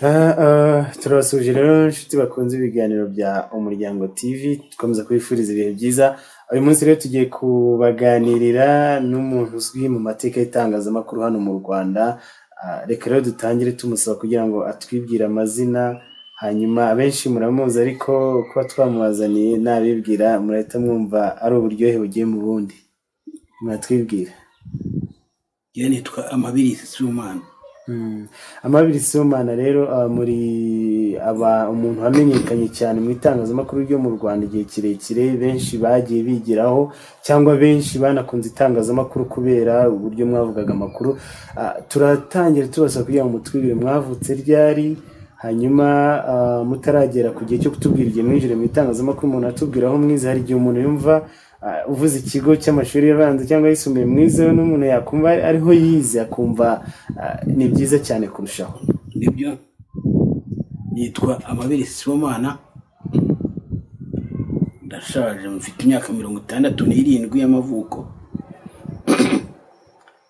Turabasuje rero inshuti bakunze ibiganiro bya Umuryango TV, dukomeza kubifuriza ibihe byiza. Uyu munsi rero tugiye kubaganirira n'umuntu uzwi mu mateka y'itangazamakuru hano mu Rwanda. Reka rero dutangire tumusaba kugira ngo atwibwire amazina, hanyuma abenshi muramuzi ariko kuba twamubazaniye nabibwira murahita mwumva ari uburyohe bugiye mu bundi. Mwatwibwira. Iyo nitwa Amabirisi Sibomana. Amabirisi Sibomana rero muri umuntu wamenyekanye cyane mu itangazamakuru ryo mu Rwanda igihe kirekire, benshi bagiye bigiraho cyangwa benshi banakunze itangazamakuru kubera uburyo mwavugaga amakuru. Turatangira tubasaba kugira ngo mutwibwire mwavutse ryari, hanyuma mutaragera ku gihe cyo kutubwira igihe mwinjire mu itangazamakuru umuntu atubwira aho mwize. Hari igihe umuntu yumva uvuze ikigo cy'amashuri y'abanza cyangwa yisumbuye mwizeho n'umuntu yakumva ariho yize akumva ni byiza cyane kurushaho. Nibyo, nitwa Amabirisi Sibomana, ndashaje, mfite imyaka 67 y'amavuko.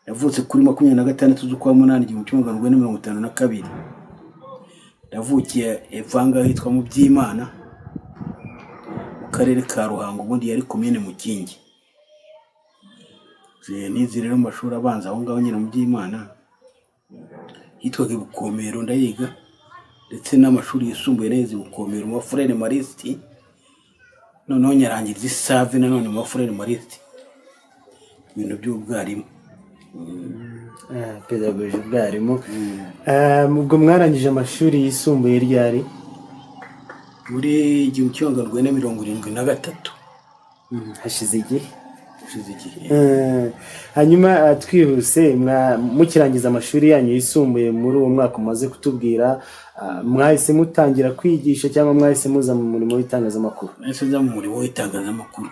Navutse kuri 26 z'ukwa munani 1952. Navukiye Evanga hitwa mu Byimana mu karere ka Ruhango, ubundi yari komine Mukingi. Nize rero mu mashuri abanza aho ngaho nyine mu Byimana hitwaga Bukomero, ndayiga, ndetse n'amashuri yisumbuye neza Bukomero mu Frere Maristi, noneho nyarangiriza Isave nanone mu Frere Maristi, ibintu by'ubwarimu. Pedagogy ubwarimu. Ubwo mwarangije amashuri yisumbuye ryari? Muri 1973. Hashize igihe. Hanyuma twihuse, mukirangiza amashuri yanyu yisumbuye muri uwo mwaka umaze kutubwira, mwahise mutangira kwigisha cyangwa mwahise muza mu murimo w'itangazamakuru? Nahise nza mu murimo w'itangazamakuru.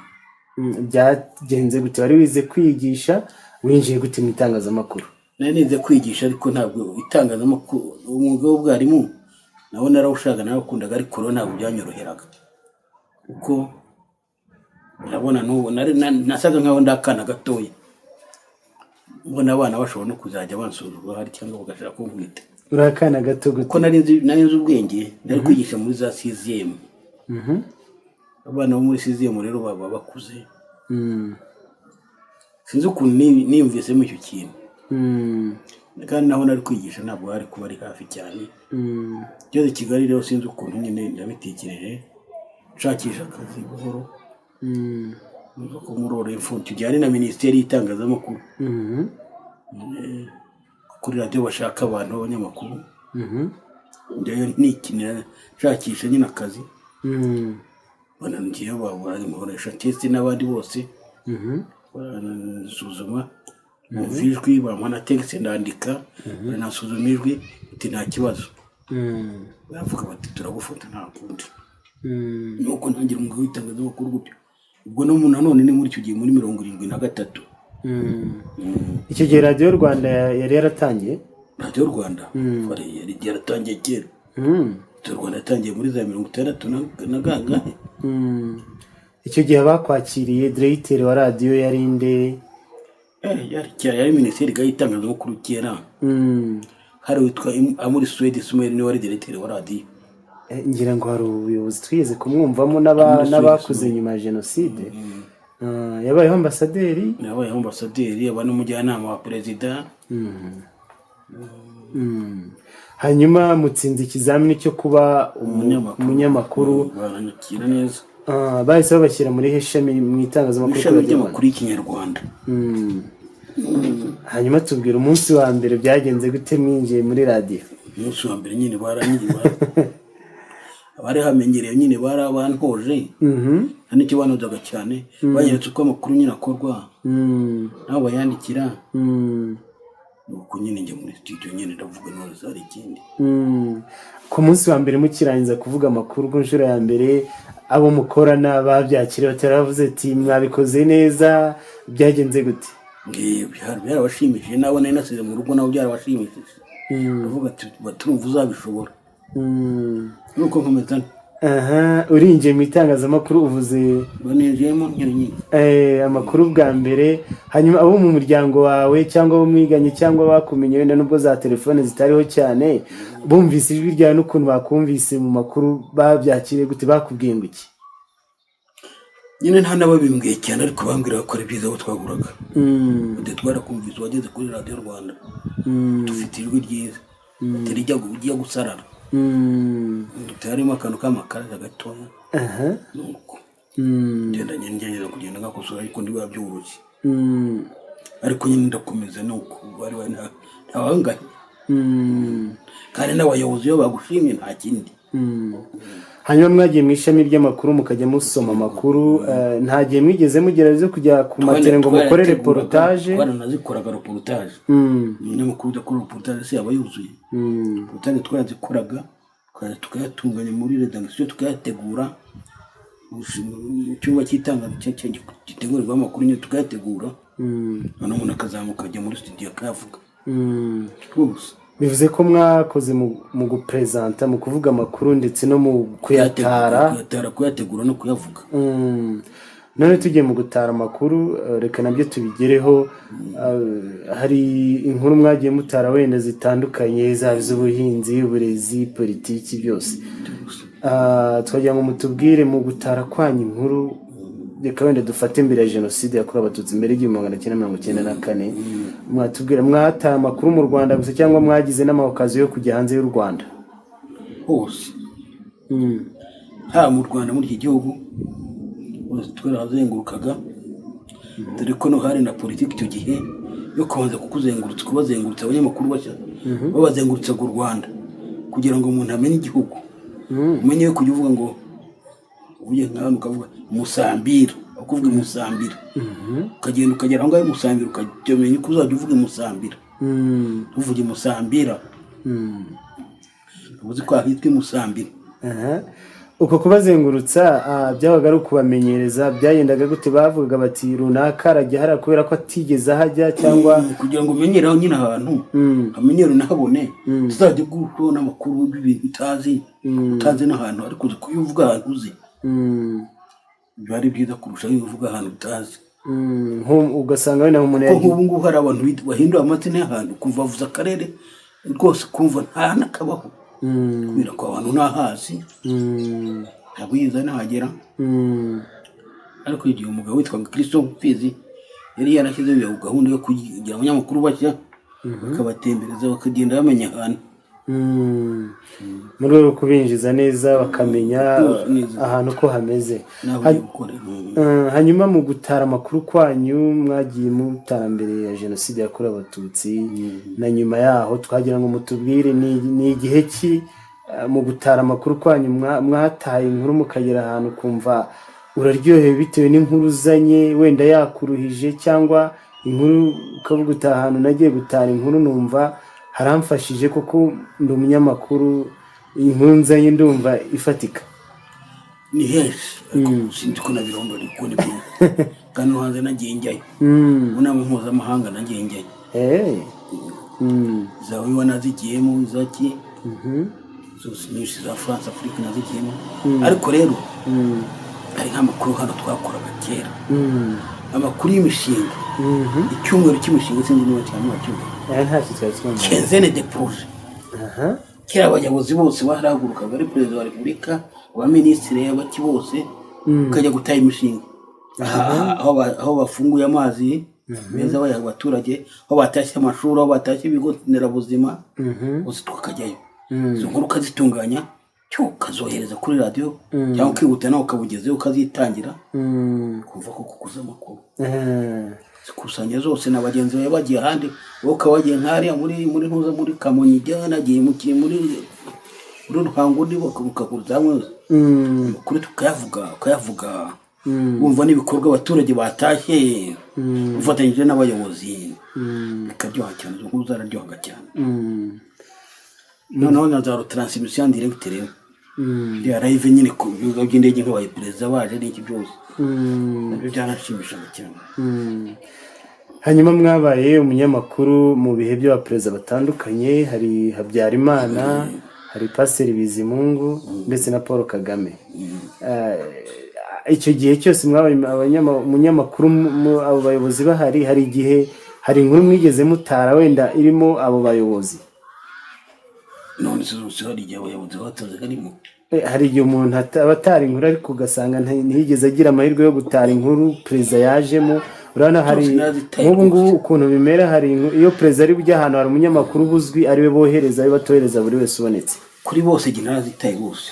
Byagenze gute? Wari wize kwigisha, winjiye gute mu itangazamakuru? Nanize kwigisha ariko ntabwo itangazamakuru, umwuga w'ubwarimu nawo narawushaka narakundaga, ariko ntabwo byanyoroheraga kuko urabona n'ubu nasaga nkaho ndakana gatoya, mbona abana bashobora no kuzajya bansuzugura hari cyangwa bagashaka kunkubita. Urakana gato gute? Kuko nari nzi ubwenge, nari kwigisha muri za CZM. Abana bo muri CZM rero baba bakuze. Sinzi ukuntu niyumvisemo icyo kintu. Kandi naho nari kwigisha ntabwo hari kuba ari hafi cyane. Ngeze Kigali rero sinzi ukuntu nyine ndabitekereje, nshakisha akazi buhoro. Nuko muroro imfuntu tujyane na Minisiteri y'Itangazamakuru. Kuri radio bashaka abantu b'abanyamakuru. Ndayo nikinira nshakisha nyine akazi. Bana ngiye babura muhoresha test n'abandi bose. Suzuma muvijwi bamana text ndandika, nasuzuma ijwi uti nta kibazo. Bavuga bati turagufata nta kundi. Nuko ntangira umwuga w'itangazamakuru gutyo. Ubwo no mu nanone ni muri icyo gihe muri 73. Icyo gihe Radio Rwanda yari yaratangiye? Radio Rwanda yari yaratangiye kera. Radio Rwanda yatangiye muri za 66 na gangahe. Icyo gihe bakwakiriye directeur wa radio yari nde? Yari Minisiteri y'Itangazamakuru kera. Hari witwa Amuri Swede Sumeri ni wari directeur wa radio. Ngira ngo hari ubuyobozi twigeze kumwumvamo n'abakuze nyuma ya Jenoside. Yabayeho ambasaderi? Yabayeho ambasaderi, yaba n'umujyanama wa perezida. Hanyuma mutsinze ikizamini cyo kuba umunyamakuru. Baranyakira neza. Bahise babashyira muri heshami mu itangazamakuru ry'amakuru y'Ikinyarwanda. Hanyuma tubwira umunsi wa mbere byagenze gute mwinjiye muri radio? Umunsi wa mbere nyine baranyiriba. Abari hamenyereye nyine barabantoje. Hano icyo banozaga cyane banyeretse uko amakuru nyine akorwa. Nabo bayandikira. Nuko nyine njye muri studio nyine ndavuga none zari ikindi. Ku munsi wa mbere mukirangiza kuvuga amakuru ku nshuro ya mbere, abo mukorana babyakiriye bataravuze ati mwabikoze neza, byagenze gute? Byarabashimishije, nabo nari nasize mu rugo nabo byarabashimishije. Ndavuga ati batumva uzabishobora. Nuko nkomeza aha urinjiye mu itangazamakuru uvuze ngo ninjiyemo nyine amakuru bwa mbere, hanyuma abo mu muryango wawe cyangwa abo mwiganye cyangwa bakumenye wenda nubwo za telefone zitariho cyane, bumvise ijwi ryawe n'ukuntu bakumvise mu makuru babyakiriye gute, bakubwiye ngo iki? nyine nta n'ababimbwiye cyane ariko bambwira ko ari byiza aho twaguraga twarakumvise wageze kuri radiyo Rwanda dufite ijwi ryiza rijya gusarara harimo akantu k'amakaraza gatoya nuko ngenda kugenda ngakosora ariko ndiba byoroshye ariko nyine ndakomeza nuko bari ntawangaye kandi n'abayobozi iyo bagushimye nta kindi. Hanyuma mwagiye mu ishami ry'amakuru mukajya musoma amakuru, nta gihe mwigeze mugerageza kujya ku matele ngo mukore reportage? Twaranazikoraga reportage, umunyamakuru udakora reportage se yaba yuzuye. Reportage twarazikoraga tukayatunganya muri redaktion tukayategura mu cyumba cy'itangazamakuru gitegurirwa amakuru nyine tukayategura, noneho umuntu akazamuka ajya muri studio akayavuga rwose. Bivuze ko mwakoze mu gupresenta, mu kuvuga amakuru ndetse no mu kuyategura no kuyavuga. None tugiye mu gutara amakuru, reka nabyo tubigereho. Hari inkuru mwagiye mutara wenda zitandukanye, zaba iz'ubuhinzi, uburezi, politiki, byose. Twagira ngo mutubwire mu gutara kwanyu inkuru, reka wenda dufate mbere ya jenoside yakorewe abatutsi mbere y'1994, mwatubwira mwataye amakuru mu Rwanda gusa cyangwa mwagize n'amakazi yo kujya hanze y'u Rwanda? Hose mu Rwanda, muri iki gihugu twarazengurukaga, dore ko no hari na politiki icyo gihe yo kubanza kubazengurutsa abanyamakuru bashya babazengurutsaga u Rwanda kugira ngo umuntu amenye igihugu, umenye yo kujya uvuga ngo uvuye nk'ahantu ukavuga Musambira, ukuvuga Musambira, ukagenda ukagera aho ngaho Musambira ukajya ko uzajya uvuga Musambira, uvuge Musambira uzi ko ahitwa Musambira. Uko kubazengurutsa byabaga ari ukubamenyereza, byagendaga gute? Bavugaga bati runaka arajya hariya kubera ko atigeze ahajya, cyangwa kugira ngo umenyere aho nyine ahantu amenyere unahabone, tuzajya kubona amakuru y'ibintu utazi n'ahantu, ariko uzi ko iyo uvuga ahantu uzi biba ari byiza kurusha iyo uvuga ahantu utazi. Ugasanga wenda umuntu yagiye ubu ngubu hari abantu bahindura amazina y'ahantu, kumva bavuze akarere rwose kumva nta nakabaho kubera ko abantu ntahazi, ntabwo yiza nahagera. Ariko igihe umugabo witwaga Christo Mfizi yari yarashyizeho gahunda yo kugira abanyamakuru bashya bakabatembereza bakagenda bamenya ahantu, mu rwego rwo kubinjiza neza bakamenya ahantu ko hameze. Hanyuma mu gutara amakuru kwanyu mwagiye mutara mbere ya jenoside yakorewe abatutsi na nyuma yaho, twagira ngo mutubwire ni igihe ki mu gutara amakuru kwanyu mwataye inkuru mukagera ahantu kumva uraryohewe bitewe n'inkuru uzanye, wenda yakuruhije, cyangwa inkuru ukavuga uta ahantu nagiye gutara inkuru numva haramfashije kuko ndi umunyamakuru, inkuru nzanye ndumva ifatika? Ni henshi ariko sinzi ko nabirondo ariko ni byo kandi hanze nagiye njyayo unama mpuzamahanga nagiye njyayo zawe wanazigiyemo zaki zose nyinshi za France Afrique nazigiyemo. Ariko rero hari nk'amakuru hano twakoraga kera, amakuru y'imishinga, icyumweru cy'imishinga sinzi niba cyangwa cyumweru quinzaine de projet. Kera abayobozi bose barahagurukaga, ari perezida wa repubulika, abaminisitiri y'abaki bose ukajya gutaha imishinga aho bafunguye amazi meza bayaha abaturage, aho batashye amashuri, aho batashye ibigo nderabuzima, bose tukajyayo. Izo nkuru ukazitunganya cyo ukazohereza kuri radiyo cyangwa ukihuta nawe ukabugezeho ukazitangira kumva ko kukuza amakuru. Zikusanya zose na bagenzi bawe bagiye ahandi, wowe ukaba wagiye nk'ariya muri Kamonyi, nagiye muri Ruhango ndi bakakuza hamwe kuri ukayavuga wumva n'ibikorwa abaturage batashye ufatanyije n'abayobozi, bikaryoha cyane. Izo nkuru zararyohaga cyane. Noneho na za retransmission direct rero ya live nyine ku bigo by'indege nk'abaye perezida baje n'iki byose nabyo byanashimishaga cyane. Hanyuma mwabaye umunyamakuru mu bihe by'abaperezida batandukanye, hari Habyarimana, hari Pasiteri Bizimungu ndetse na Paul Kagame. Icyo gihe cyose mwabaye umunyamakuru, abo bayobozi bahari, hari igihe hari inkuru mwigeze mutara wenda irimo abo bayobozi? none se zose hari igihe abayobozi batoze harimo. Hari igihe umuntu aba atara inkuru ariko ugasanga ntiyigeze agira amahirwe yo gutara inkuru perezida yajemo. Urabona hari nk'ubu ngubu ukuntu bimera, hari iyo perezida ari bujya ahantu hari umunyamakuru buzwi ariwe bohereza, ariwe batohereza buri wese ubonetse. Kuri bose igihe narazitaye bose.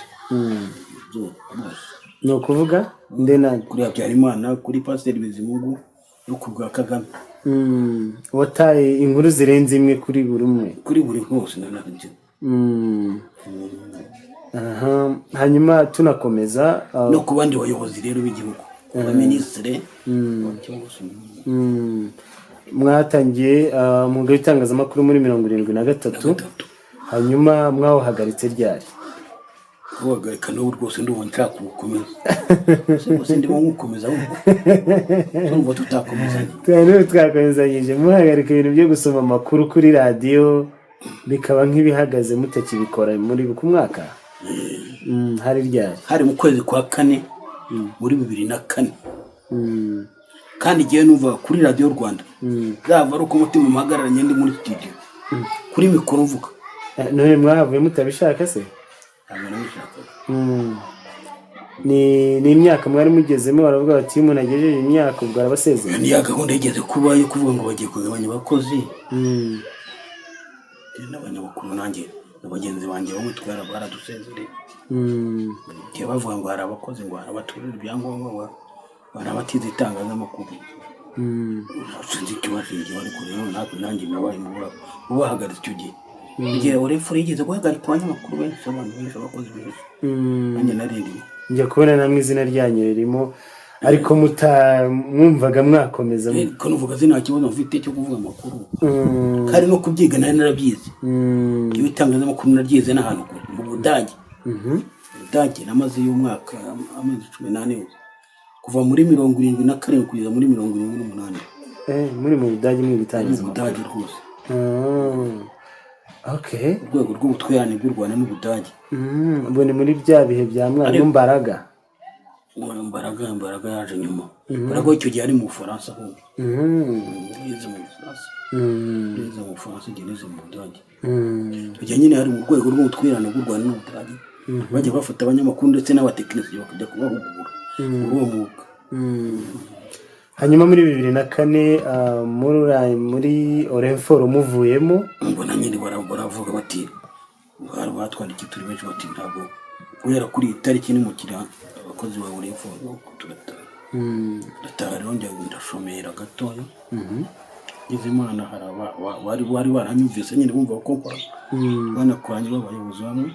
Ni ukuvuga ndenani kuri Habyarimana, kuri Pasiteri Bizimungu no ku bwa Kagame. wataye inkuru zirenze imwe kuri buri umwe? Kuri buri hose narabyo. Hanyuma tunakomeza no ku bandi bayobozi rero b'igihugu, abaminisitiri. Mwatangiye umwuga w'itangazamakuru muri 1973, hanyuma mwawuhagaritse ryari? Guhagarika n'ubu rwose ndumva nshaka kuwukomeza. Rwose ndimo nkukomeza ahubwo ndumva tutakomezanye. Twakomezanyije muhagarika ibintu byo gusoma amakuru kuri radiyo bikaba nk'ibihagaze mutakibikora muri ku mwaka. Hari ryari? Hari mu kwezi kwa 4 muri 2004. Kandi igihe numva kuri radiyo Rwanda zava ari uko umutima umuhagararanye ndi muri studio kuri mikoro mvuga. None mwahavuye mutabishaka se? Ni imyaka mwari mugezemo, baravuga bati umuntu agejeje imyaka ubwo arabasezera. Ni ya gahunda igeze kuba yo kuvuga ngo bagiye kugabanya abakozi. N'abanyamakuru nanjye n'abagenzi banjye bamwe twara baradusezereye. Igihe bavuga ngo hari abakozi, ngo hari abaturira ibyangombwa, hari abatize itangazamakuru. Sinzi icyo bashingiye ariko rero nanjye nabaye mu bahagaritse icyo gihe. Igihe urefuri yigeze guhagarika abanyamakuru benshi, abantu benshi, abakozi benshi. Nanjye narindi njya kubona namwe izina ryanyu ririmo, ariko mwumvaga mwakomeza. Ko nuvuga nta kibazo mfite cyo kuvuga amakuru, kandi no kubyiga nari narabyize. Iyo itangazamakuru naryize n'ahantu mu Budage. Budage namaze y'umwaka amezi 18 kuva muri 77 kugeza muri 78. Muri mu Budage mwibitangiza mu Budage rwose. Okay. Urwego rw'ubutwererane bw'u Rwanda n'Ubudage. Mbone muri bya bihe bya mwarimu Mbaraga. Mbaraga yaje nyuma. Mbaraga icyo gihe ari mu Bufaransa ho. Yize mu Bufaransa. Yize mu Bufaransa, yize mu Budage. Ujya nyine hari mu rwego rw'ubutwererane bw'u Rwanda n'Ubudage. Bajya bafata abanyamakuru ndetse n'abatekinisiye bakajya kubahugura uwo mwuga. Hanyuma muri 2004 muri Orenforo muvuyemo, mbona nyine baravuga bati batwandikiye turi benshi bati ntabwo guhera kuri itariki n'umukira abakozi ba Orenforo turataha. Ndataha rero njya ndashomera gatoya. Ngize Imana hari bari baranyumvise nyine bumva ko nkora banakoranye b'abayobozi bamwe.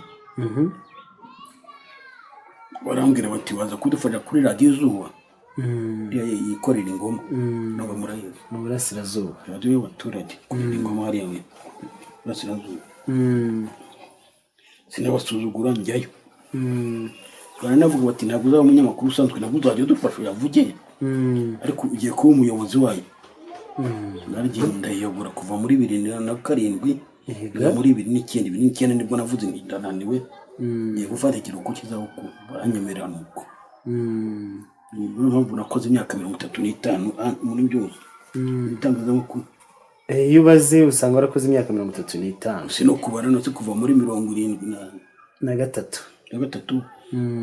Barambwira bati waza kudufasha kuri radiyo Izuba yikorera ingoma ntabwo murayizi mu Burasirazuba, radiyo y'abaturage korera ingoma hariya mu Burasirazuba. Sinabasuzugura njyayo. Baranavuga bati ntabwo uzaba umunyamakuru usanzwe, ntabwo uzajya udufasha uyavuge, ariko ugiye kuba umuyobozi wayo. Naragiye ndayiyobora kuva muri 2007 muri 2009 nibwo navuze nti ndananiwe ngiye gufata ikiruhuko cy'izabukuru. Baranyemerera nuko mpamvu nakoze imyaka 35 muri byose itangazamakuru. Iyo ubaze usanga warakoze imyaka 35. Sino kubara no kuva muri 73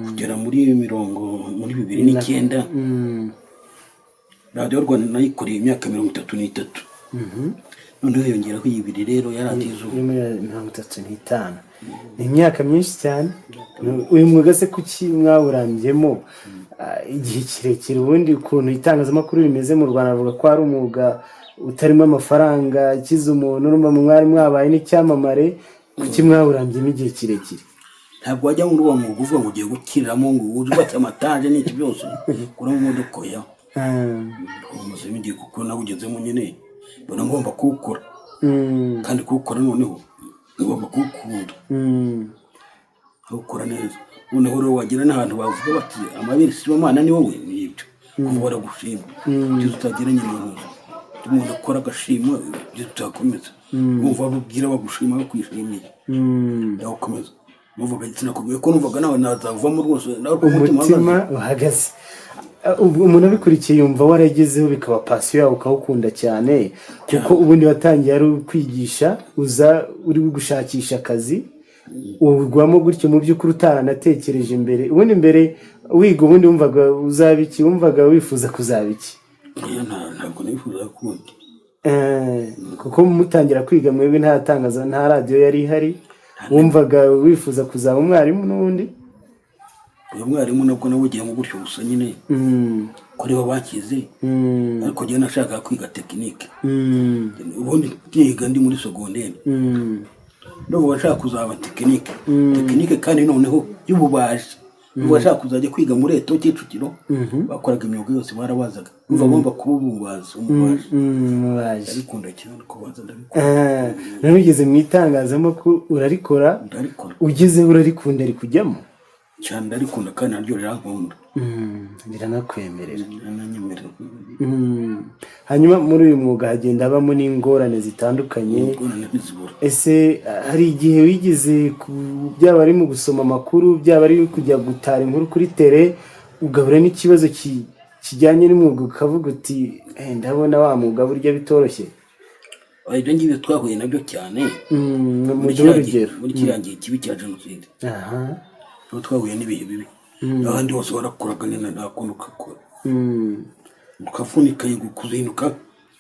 kugera muri 2009. Radio Rwanda nayikoreye imyaka 33. None yongera ko yibiri rero yaratizo 35. Ni imyaka myinshi cyane. Uyu mwuga se kuki mwawurambyemo igihe kirekire? Ubundi ukuntu itangazamakuru rimeze mu Rwanda avuga ko ari umwuga utarimo amafaranga, kiza umuntu urumva mu mwari mwabaye n'icyamamare, kuki mwawurambyemo igihe kirekire? Ntabwo wajya muri uwo mwuga uvuga ngo ugiye gukiriramo ngo uzubatse amataje n'iki byose kuri mu modoka ya umuze mindi kuko nawe ugezemo nyine bona ngomba kuwukora. Kandi kuwukora noneho ngomba kuwukunda, kuwukora neza. Noneho rero wagira n'ahantu bavuga bati amabere si Imana ni wowe, nibyo kuva baragushima byo utagira nyine umuntu akora agashima byo tutakomeza. Umva babwira bagushima bakwishimiye yakomeza muvuga sinakubwiye ko numvaga nawe nazavamo rwose umutima uhagaze. Umuntu abikurikiye yumva waragezeho bikaba pasiyo yawe ukawukunda cyane, kuko ubundi watangiye ari kwigisha uza uri gushakisha akazi ugwamo gutyo mu by'ukuri utaranatekereje imbere. Ubundi mbere wiga ubundi wumvaga uzaba iki, wumvaga wifuza kuzaba iki? Ntabwo nifuza kundi kuko mutangira kwiga mwebwe nta radiyo yari ihari, wumvaga wifuza kuzaba umwarimu n'ubundi? uyu mwarimu nabwo nawe ugiye mu gutyo gusa nyine ko aribo bakize, ariko njye nashakaga kwiga tekinike. ubundi niga ndi muri segonderi ndumva nshaka kuzaba tekinike kandi noneho y'ububaji. ndumva nshaka kuzajya kwiga muri Eto Kicukiro, bakoraga imyuga yose barabazaga. ndumva ngomba kuba umubaji. Ndabikunda cyane kubaza, ndabikunda. Nabigeze mu itangazamakuru urarikora, ugezeho urarikunda ari kujyamo cyane, ndarikunda kandi naryo rirankunda. Biranakwemerera. Hanyuma muri uyu mwuga hagenda habamo n'ingorane zitandukanye. Ese hari igihe wigize byaba ari mu gusoma amakuru, byaba ari kujya gutara inkuru kuri tele, ugahura n'ikibazo kijyanye n'umwuga ukavuga uti ndabona wa mwuga burya bitoroshye? Ibyo ngibyo twahuye nabyo cyane muri kiriya gihe kibi cya jenoside. Twahuye n'ibihe bibi, abandi bose barakoraga nta kuntu ukakora, ukavunika kuzinduka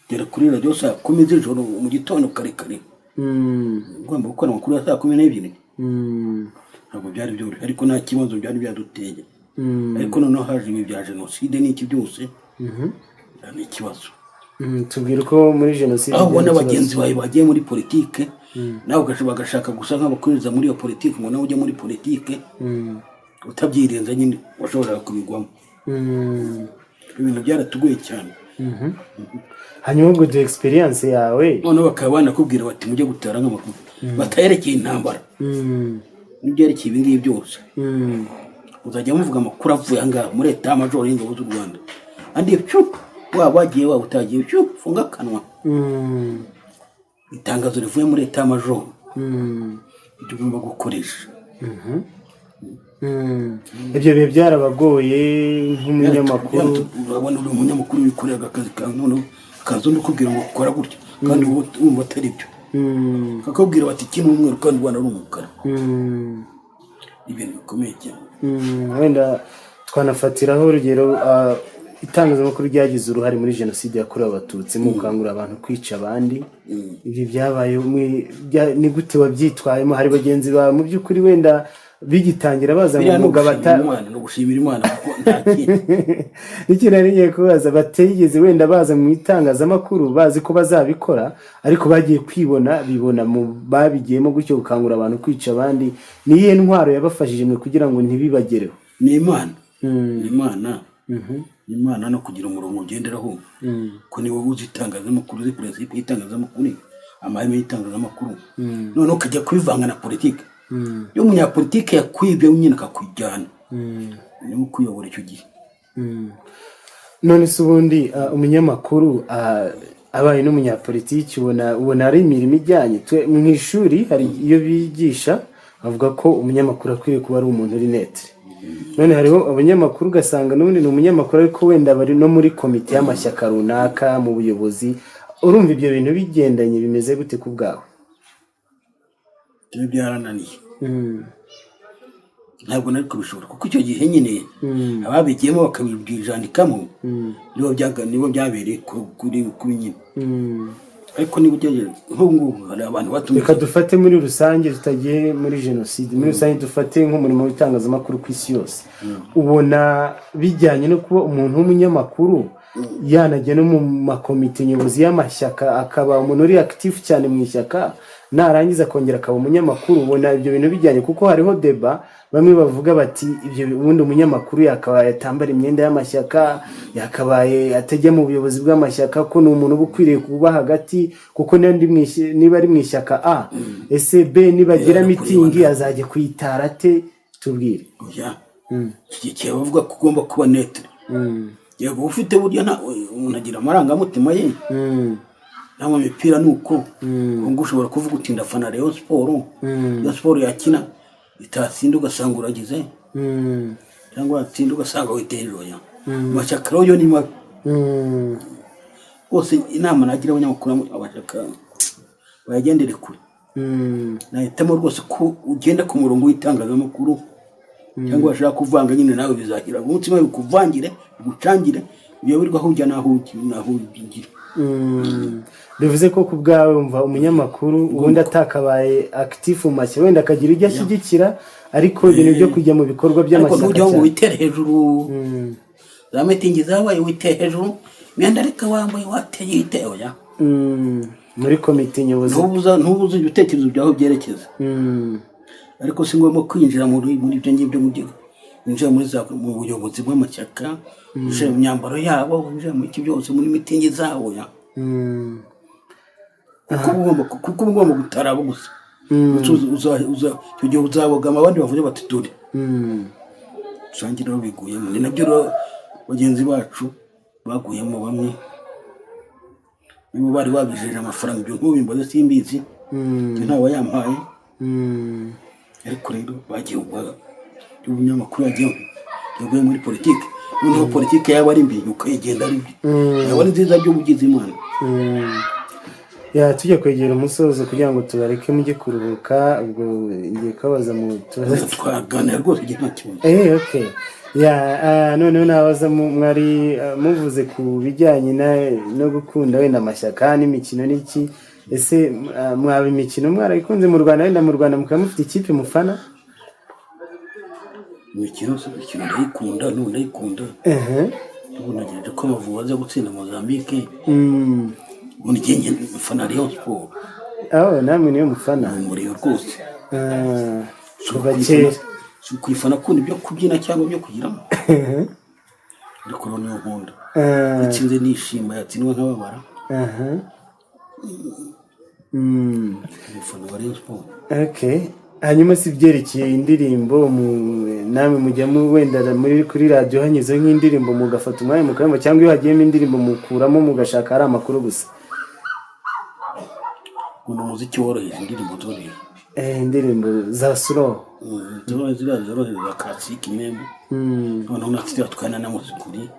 gera kuri radiyo saa 10 z'ijoro mu gitondo kare kare, ugomba gukora amakuru ya saa 12. Ntabwo byari byoroshye, ariko nta kibazo byari byaduteye. Ariko noneho haje ibi bya jenoside n'iki byose ni ikibazo. Tubwira ko muri jenoside aho ubona abagenzi bawe bagiye muri politike, nawe bagashaka gusa nk'abakoreza muri iyo politike, ngo nawe ujye muri politike utabyirenza nyine washobora kubigwamo. Ibintu byaratugoye cyane. Hanyuma ngo de experience yawe none bakaba banakubwira bati mujye gutara nk'amakuru batayerekeye intambara, n'ibyerekeye ibi ngibi byose uzajya muvuga amakuru avuye ngaha muri Etat Major y'ingabo z'u Rwanda, andi waba wagiye waba utagiye funga akanwa. Itangazo rivuye muri Etat Major ibyo ugomba gukoresha. Ibyo bihe byarabagoye nk'umunyamakuru? Urabona uri umunyamakuru wikorera akazi kawe, noneho kaza undi kubwira ngo ukora gutya kandi wumva atari byo, kakubwira bati kino umweru kandi Rwanda ari umukara. Ibintu bikomeye cyane. Wenda twanafatiraho urugero, itangazamakuru ryagize uruhare muri jenoside yakorewe Abatutsi mu gukangurira abantu kwica abandi. Ibyo byabaye ni gute wabyitwayemo? Hari bagenzi bawe mu by'ukuri wenda bigitangira baza mu mwuga no gushimira Imana kuko nta kintu iki nariye kubaza, bategeze wenda baza mu itangazamakuru bazi ko bazabikora, ariko bagiye bibona mu babigiyemo gutyo gukangurira abantu kwica abandi. Niye ntwaro yabafashije mwe kugira ngo ntibibagereho? Ni Imana no kugira umurongo ugenderaho, ko ni wowe uzi itangazamakuru, uzi principe y'itangazamakuru, amahame y'itangazamakuru, none ukajya kubivanga na politike. Iyo umunyapolitike yakwibye nyine akakujyana, ni ukuyobora icyo gihe. None se ubundi umunyamakuru abaye n'umunyapolitiki ubona ari imirimo ijyanye? Mu ishuri hari iyo bigisha bavuga ko umunyamakuru akwiriye kuba ari umuntu uri netre. None hariho abanyamakuru ugasanga n'ubundi ni umunyamakuru ariko wenda bari no muri komite y'amashyaka runaka mu buyobozi. Urumva ibyo bintu bigendanye bimeze gute ku bwawe? Ibyo byarananiye. Ntabwo nari kubishobora, kuko icyo gihe nyine ababigiyemo bakabijandikamo nibo byabereye kuri nyine. Ariko niba ugeze nk'ubu hari abantu batumye. Reka dufate muri rusange, tutagiye muri jenoside, muri rusange dufate nk'umurimo w'itangazamakuru ku isi yose. Ubona bijyanye no kuba umuntu w'umunyamakuru yanajya no mu makomite nyobozi y'amashyaka, akaba umuntu uri active cyane mu ishyaka, narangiza kongera akaba umunyamakuru? Ubona ibyo bintu bijyanye? Kuko hariho deba, bamwe bavuga bati ibyo ubundi umunyamakuru yakabaye atambara imyenda y'amashyaka, yakabaye atajya mu buyobozi bw'amashyaka, ko ni umuntu ukwiriye kuba hagati, kuko niba ari mu ishyaka A, ese B nibagira mitingi azajya kwitara ate? Tubwire. Iki bavuga ko ugomba kuba netre. Yego ufite burya umuntu agira amarangamutima ye. Nta mipira nuko ngo ushobora kuvuga uti ndafana Rayon Sport, Rayon Sport yakina itatsinda ugasanga uragize Mm. cyangwa watsinda ugasanga witejeje amashyaka rero yo ni mabi bose inama nagira abanyamakuru abashaka bayagendere kure nahitamo rwose ko ugenda ku murongo w'itangazamakuru cyangwa washaka kuvanga nyine nawe bizakira umutima bikuvangire bigucangire uyoberwa aho ujya naho ugira bivuze ko ku bwawe wumva umunyamakuru ubundi atakabaye active mu mashyi wenda akagira ibyo ashyigikira ariko ibintu byo kujya mu bikorwa by'amashyaka ariko ntujya ngo witere hejuru za mitingi zabaye witere hejuru imyenda ariko wambaye wateye itewe ya muri komite nyobozi ntubuze ibitekerezo byaho byerekeza ariko si ngombwa kwinjira muri ibyo ngibyo winjira mu buyobozi bw'amashyaka winjira mu myambaro yabo winjira mu iki byose muri mitingi zabo ya kuko ugomba gutaraba gusa icyo gihe uzabogama abandi bavuze bati dore usanga rero biguyemo ni nabyo rero bagenzi bacu baguyemo bamwe nibo bari babijeje amafaranga ibyo nk'ubimbaza simbizi ntawe yampaye ariko rero bagiye ubunyamakuru yaguye muri politiki noneho politiki yaba ari mbi ukayigenda ari mbi yaba ari nziza by'ubugizi imana tujya kwegera umusozo kugira ngo tubareke mujye kuruhuka ubwo ngiye kabaza mu tubazo twaganira rwose igihe nta kibazo okay noneho nabaza mwari muvuze ku bijyanye no gukunda wenda amashyaka n'imikino n'iki ese mwaba imikino mwarayikunze mu Rwanda wenda mu Rwanda mukaba mufite ikipe mufana imikino ndayikunda ndayikunda ubu nagejeje ko Amavubi aza gutsinda Mozambique ubundi njye mfana Rayon Sport namwe niyo mufana umuriyo rwose kuva kera kwifana kundi byo kubyina cyangwa byo kugiramo ariko niyo nkunda itsinze nishima yatsinwe nk'ababara mufana wa Rayon Sport hanyuma si byerekeye indirimbo namwe mujya wenda muri kuri radiyo hanyuze nk'indirimbo mugafata umwanya mukayumva cyangwa iyo hagiyemo indirimbo mukuramo mugashaka ari amakuru gusa uno muziki woroheje indirimbo zoroheje indirimbo za slow zoroheje za classique meme noneho natwe tukana na muzikuri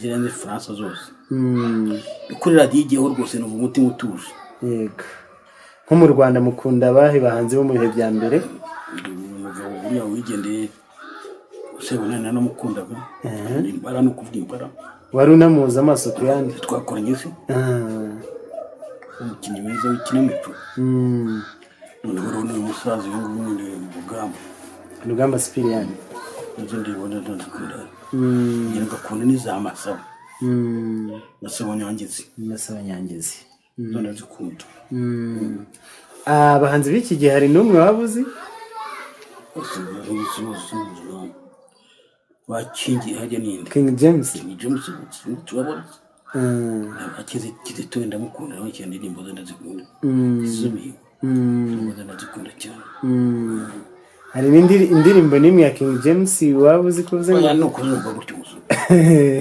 zirenze France zose kuri radiyo igiyeho rwose numva umutima utuje yego nko mu Rwanda mukunda abahe bahanzi bo mu bihe bya mbere umugabo uriya wigendeye usebana namukundaga imbara no kuvuga imbara wari unamuza amaso ku yandi twakoranye se umukinnyi mwiza w'ikinamico noneho ni umusaza uyu nguyu ni Rugamba Sipiriyani izo ndibona ndakunda ngira ngakunda n'izamasaba nasaba nyangezi ndazikunda abahanzi b'iki gihe hari n'umwe waba uzi wakingiye hajya ninde King James turabona Kizito ndamukunda nawe cyane indirimbo ze ndazikunda izumiye ndazikunda cyane hari indirimbo n'imwe ya King James waba uzi ko uzi ngo no kuzumva gutyo gusa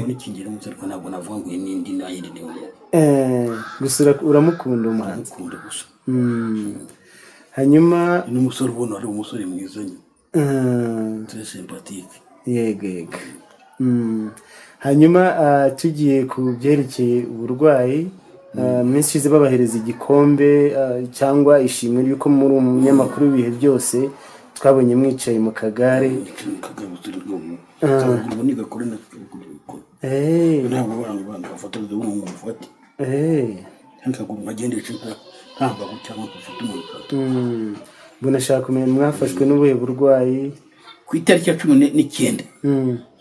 ni kingira umusore ko ntabwo navuga ngo n'indi nayindi niwe gusa uramukunda umuhanzi gusa hanyuma n'umusore ubona ari umusore mwiza nyine très sympathique yego hanyuma tugiye ku byerekeye uburwayi minsi ishize babahereza igikombe cyangwa ishimwe ry'uko muri umunyamakuru w'ibihe byose twabonye mwicaye mu kagare bunashaka kumenya mwafashwe n'ubuhe burwayi ku itariki ya 19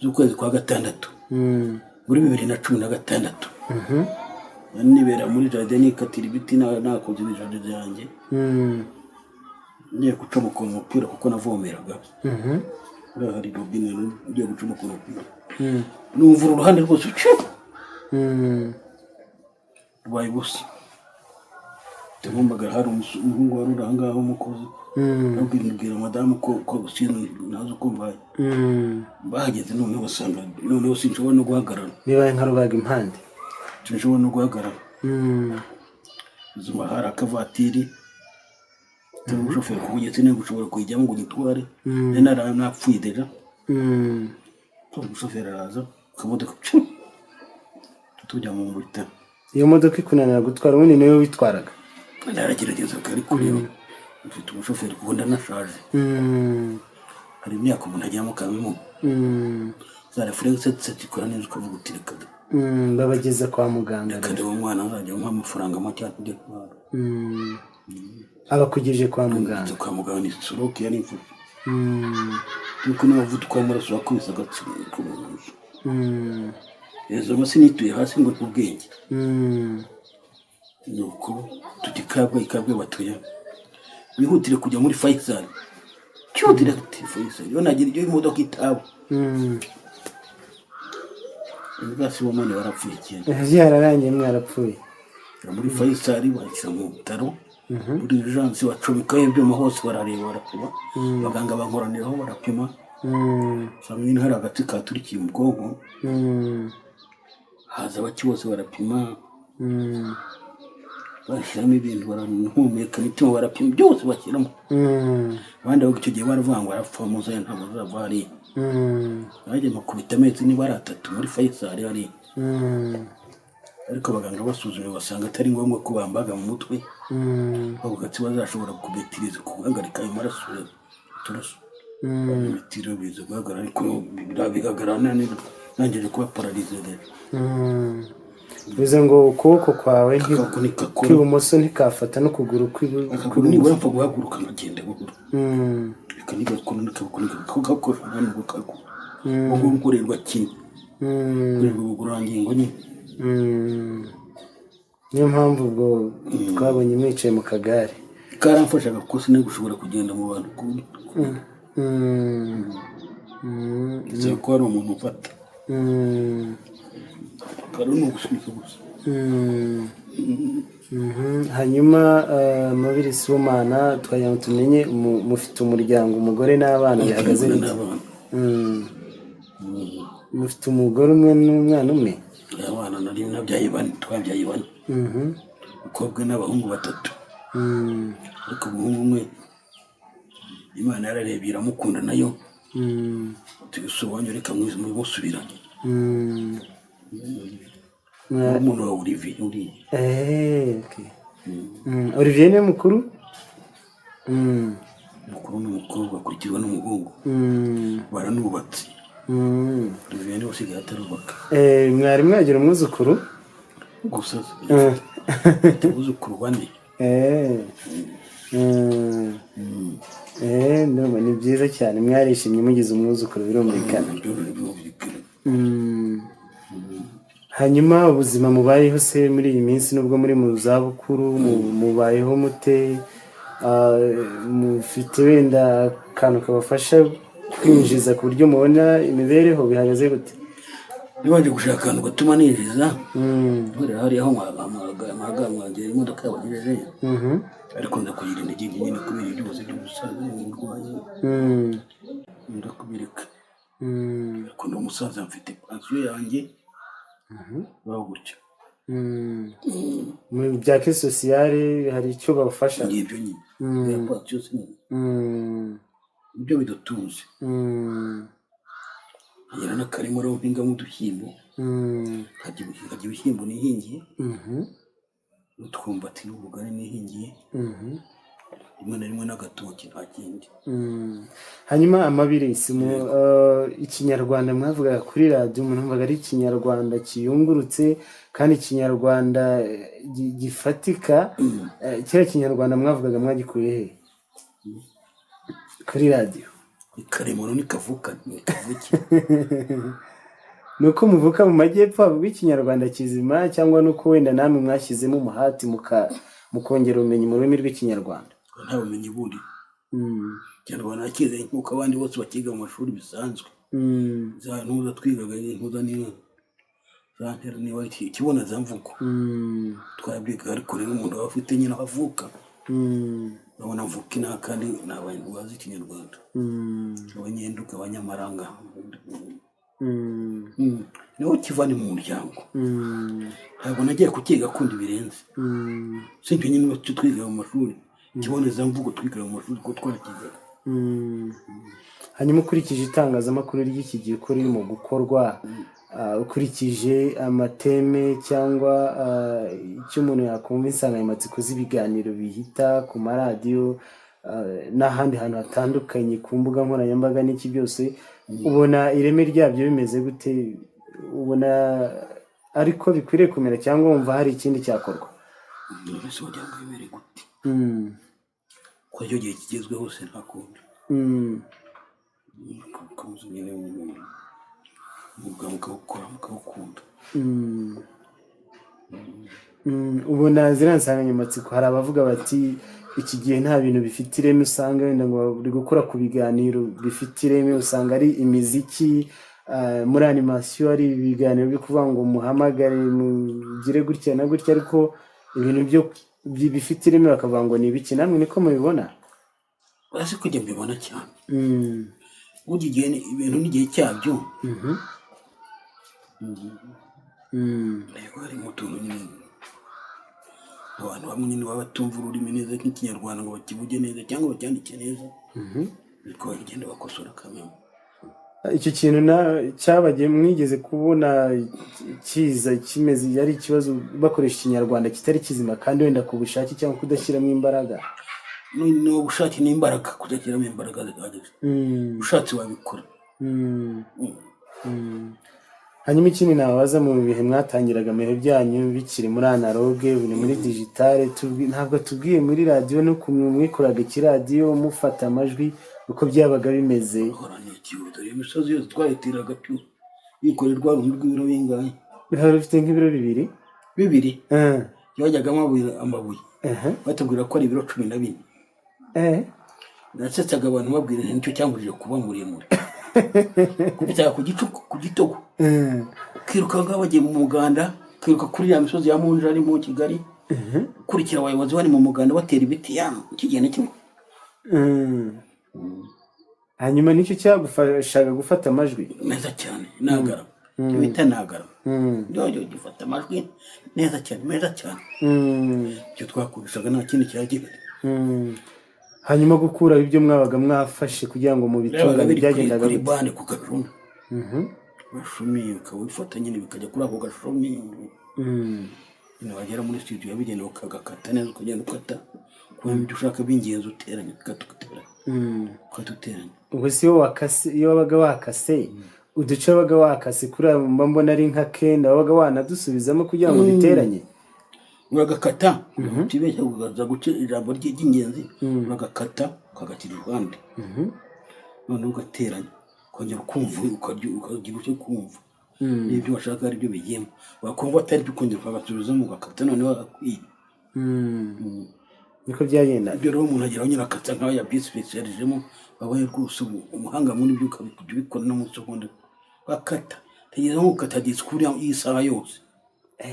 z'ukwezi kwa gatandatu muri 2016 nibera muri jardin ikatira ibiti nakoze ibijanje byanjye ngiye gucomoka umupira kuko navomeraga hari robine ngiye gucomoka umupira numva uruhande rwose rwaye gusa ndumvaga hari umuhungu wari urangaho umukozi abwira madamu ko gusinzi nazo ko mbaye bahageze noneho basanga noneho sinshobora no guhagarara nibaye nka rubaga impande sinshobora no guhagarara zuma hari akavatiri turi umushoferi ku buryo sinari gushobora kuyijyamo ngo gitware nari napfuye deja turi umushoferi araza akamodoka tujya mu bitaro. Iyo modoka ikunanira gutwara ubundi niwe witwaraga? Naragerageza ariko rero mfite umushoferi kuko ndanashaje, hari imyaka umuntu ajyamo kabimo za reflexe zikora neza ukavuga uti reka babageza kwa muganga reka uwo mwana azajya amuha amafaranga make ajya kwara. Abakugejeje kwa muganga? Kwa muganga ni stroke yari imfu nuko n'umuvuduko w'amaraso wakubise agatsiko ejo bose nituye hasi ngo ubwenge nuko ikabwe batuye bihutire kujya muri Faisal cyo direct Faisal yo nagira ibyo imodoka itabo ubwasi w'umane warapfuye cyane byararangiye mwarapfuye muri Faisal bashyira mu bitaro muri urgence bacomekaho ibyuma hose barareba barapima abaganga bankoraniraho barapima samwe hari agati katurikiye mu bwonko haza abaki bose barapima bashyiramo ibintu baranhumeka imitima barapima byose bashyiramo abandi aho icyo gihe baravuga ngo arapfa muzaye ntabwo azava hari bajya makubita amezi niba ari 3 muri Faisal hari ariko abaganga basuzumye basanga atari ngombwa ko bambaga mu mutwe bavuga ati bazashobora kubetiriza kuhagarika ayo maraso turaso bitiro bizo guhagarara ariko bigagarana nangeje kuba paralize bize ngo ukuboko kwawe kw'ibumoso ntikafata no kuguru kw'iburyo nibura mpfa guhaguruka nkagenda gukuru reka nigakora nikakora hano gukago ubwo nkorerwa kimwe kurerwa ubugurangingo nyine niyo mpamvu ubwo twabonye mwicaye mu kagare karamfashaga kuko sinari gushobora kugenda mu bantu ndetse ko hari umuntu ufata karuni ugusubiza gusa hanyuma Mabirisi w'Imana twagira ngo tumenye mufite umuryango umugore n'abana bihagaze mufite umugore umwe n'umwana umwe? Abana nari nabyaye bane twabyaye bane umukobwa n'abahungu 3 ariko umuhungu umwe Imana yararebye iramukunda nayo tugusobanye reka musubiranye umuntu wa Olivier uri okay Olivier ni mukuru n'umukobwa akurikirwa n'umuhungu baranubatse Olivier ni usigaye atarubaka mwari mwagira umwuzukuru gusa umwuzukuru bane ndumva ni byiza cyane mwarishimye mugize umwuzukuru birumvikana. Hanyuma ubuzima mubayeho se muri iyi minsi nubwo muri mu zabukuru mubayeho mute? Mufite wenda akantu kabafasha kwinjiza ku buryo mubona imibereho bihagaze gute? Nibanje gushaka akantu gatuma ninjiza kubera hari aho mwagera imodoka yabagejeje ariko ndakugira intege nyine kubera byose by'umusaza n'umurwayi ndakubireka ariko ndo musaza mfite pension yanjye baho gutyo mu bya ke sociale hari icyo babafasha n'ibyo nyine ya pension nyine ibyo bidutunze ngira n'akarimo ro mpinga mu dushyimbo hajya ibishyimbo nihingiye n'utwumbati n'ubugari nihingiye rimwe na rimwe n'agatoki nta kindi. Hanyuma Amabirisi ikinyarwanda mwavuga kuri radio umuntu mvaga ari ikinyarwanda kiyungurutse kandi ikinyarwanda gifatika kera kinyarwanda mwavugaga mwagikuye he kuri radio? Karemano nikavuka nikavuki nuko muvuka mu majyepfo bw'ikinyarwanda kizima cyangwa nuko wenda namwe mwashyizemo umuhati mukongera ubumenyi mu rurimi rw'ikinyarwanda? Nta bumenyi buri kinyarwanda kize nkuko abandi bose bakiga mu mashuri bisanzwe za ntuza twigaga ntuza niyo zantera niba kibona zamvuko twabwiga ariko rero umuntu afite nyine avuka nabona mvuka na kandi n'abantu bazi ikinyarwanda abanyenduka abanyamaranga niho kivana mu muryango ntabwo nagiye kukiga kundi birenze sinjye nyine twiga mu mashuri ikibonezamvugo twigaga mu mashuri ko twarakigaga. hanyuma ukurikije itangazamakuru ry'iki gihe uko ririmo gukorwa, ukurikije amateme cyangwa icyo umuntu yakumva insanganyamatsiko z'ibiganiro bihita ku maradiyo n'ahandi hantu hatandukanye ku mbuga nkoranyambaga n'iki byose, ubona ireme ryabyo bimeze gute? ubona ariko bikwiriye kumera cyangwa wumva hari ikindi cyakorwa? Ese wagira ngo bimere gute? Ko icyo gihe kigezweho hose nta kundi. Ukamuza nyine umugabo mukawukora mukawukunda. ubona ziriya nsanganyamatsiko hari abavuga bati iki gihe nta bintu bifite ireme, usanga wenda ngo bari gukora ku biganiro bifite ireme, usanga ari imiziki, muri animasiyo ari ibiganiro byo kuvuga ngo muhamagare mugire gutya na gutya, ariko ibintu byo bifite ireme bakavuga ngo ni ibiki. Namwe niko mubibona? Urasi kujya mbibona cyane. Burya igihe ibintu n'igihe cyabyo. Ariko hari utuntu nyine abantu bamwe nyine baba batumva ururimi neza nk'ikinyarwanda ngo bakivuge neza cyangwa bacyandike neza, ariko bagenda bakosora kamwe. Icyo kintu cyabagiye mwigeze kubona kiza kimeze yari ikibazo bakoresha ikinyarwanda kitari kizima kandi wenda ku bushake cyangwa kudashyiramo imbaraga? No ubushake n'imbaraga, kudashyiramo imbaraga zihagije. Ushatse wabikora. Hanyuma ikindi nababaza, mu bihe mwatangiraga ibihe byanyu bikiri muri analogue buri muri digitale, ntabwo tubwiye muri radiyo no kumwikoraga ikiradiyo mufata amajwi uko byabaga bimeze? Dore imisozi yose twayitiraga yikorerwa rw'ibiro bingahe? Bihari ufite nk'ibiro bibiri? Yajyagamo amabuye batubwira ko ari ibiro 14. Nasetsaga abantu babwira nicyo cyambujije kuba muremure. Kubita ku gitogo. Kiruka ngo bagiye mu muganda, kiruka kuri ya misozi ya Munja ari mu Kigali. Kurikira abayobozi bari mu muganda batera ibiti kigenda kimwe. Hanyuma nicyo cyagufashaga gufata amajwi neza cyane? Nagara bita nagara, ndio gifata amajwi neza cyane, meza cyane. Cyo twakoreshaga nta kindi cyagiye. Hanyuma gukura ibyo mwabaga mwafashe kugira ngo mu bitungane byagendaga kuri bane ku gashumi. Gashumi ukawifata nyine bikajya kuri ako gashumi. Wagera muri studio yabigenewe ukagakata neza, ukagenda ukata kubera ibyo ushaka bingenzi uteranya ukatuteranya. Ubwo si yo wakase, iyo wabaga wakase uduce wabaga wakase kuri mbona ari nka kenda wabaga wanadusubizamo kugira ngo biteranye? Uragakata utibeshya ugaza guca ijambo ry'ingenzi, uragakata ukagatira iruhande, none ugateranya kongera ukumva ukagira icyo kumva n'ibyo washaka ari byo bigiyemo. Wakumva atari byo ukongera ukagasubizamo ugakata, none wakwiye. Niko byagenda. Ibyo rero umuntu ageraho nyine akata nk'aho yabyisipesiyarijemo, wabaye rwose umuhanga muri byo ukabikujya ubikora no mu segonda wakata. Tegereza nk'ukata disikuru y'isaha yose.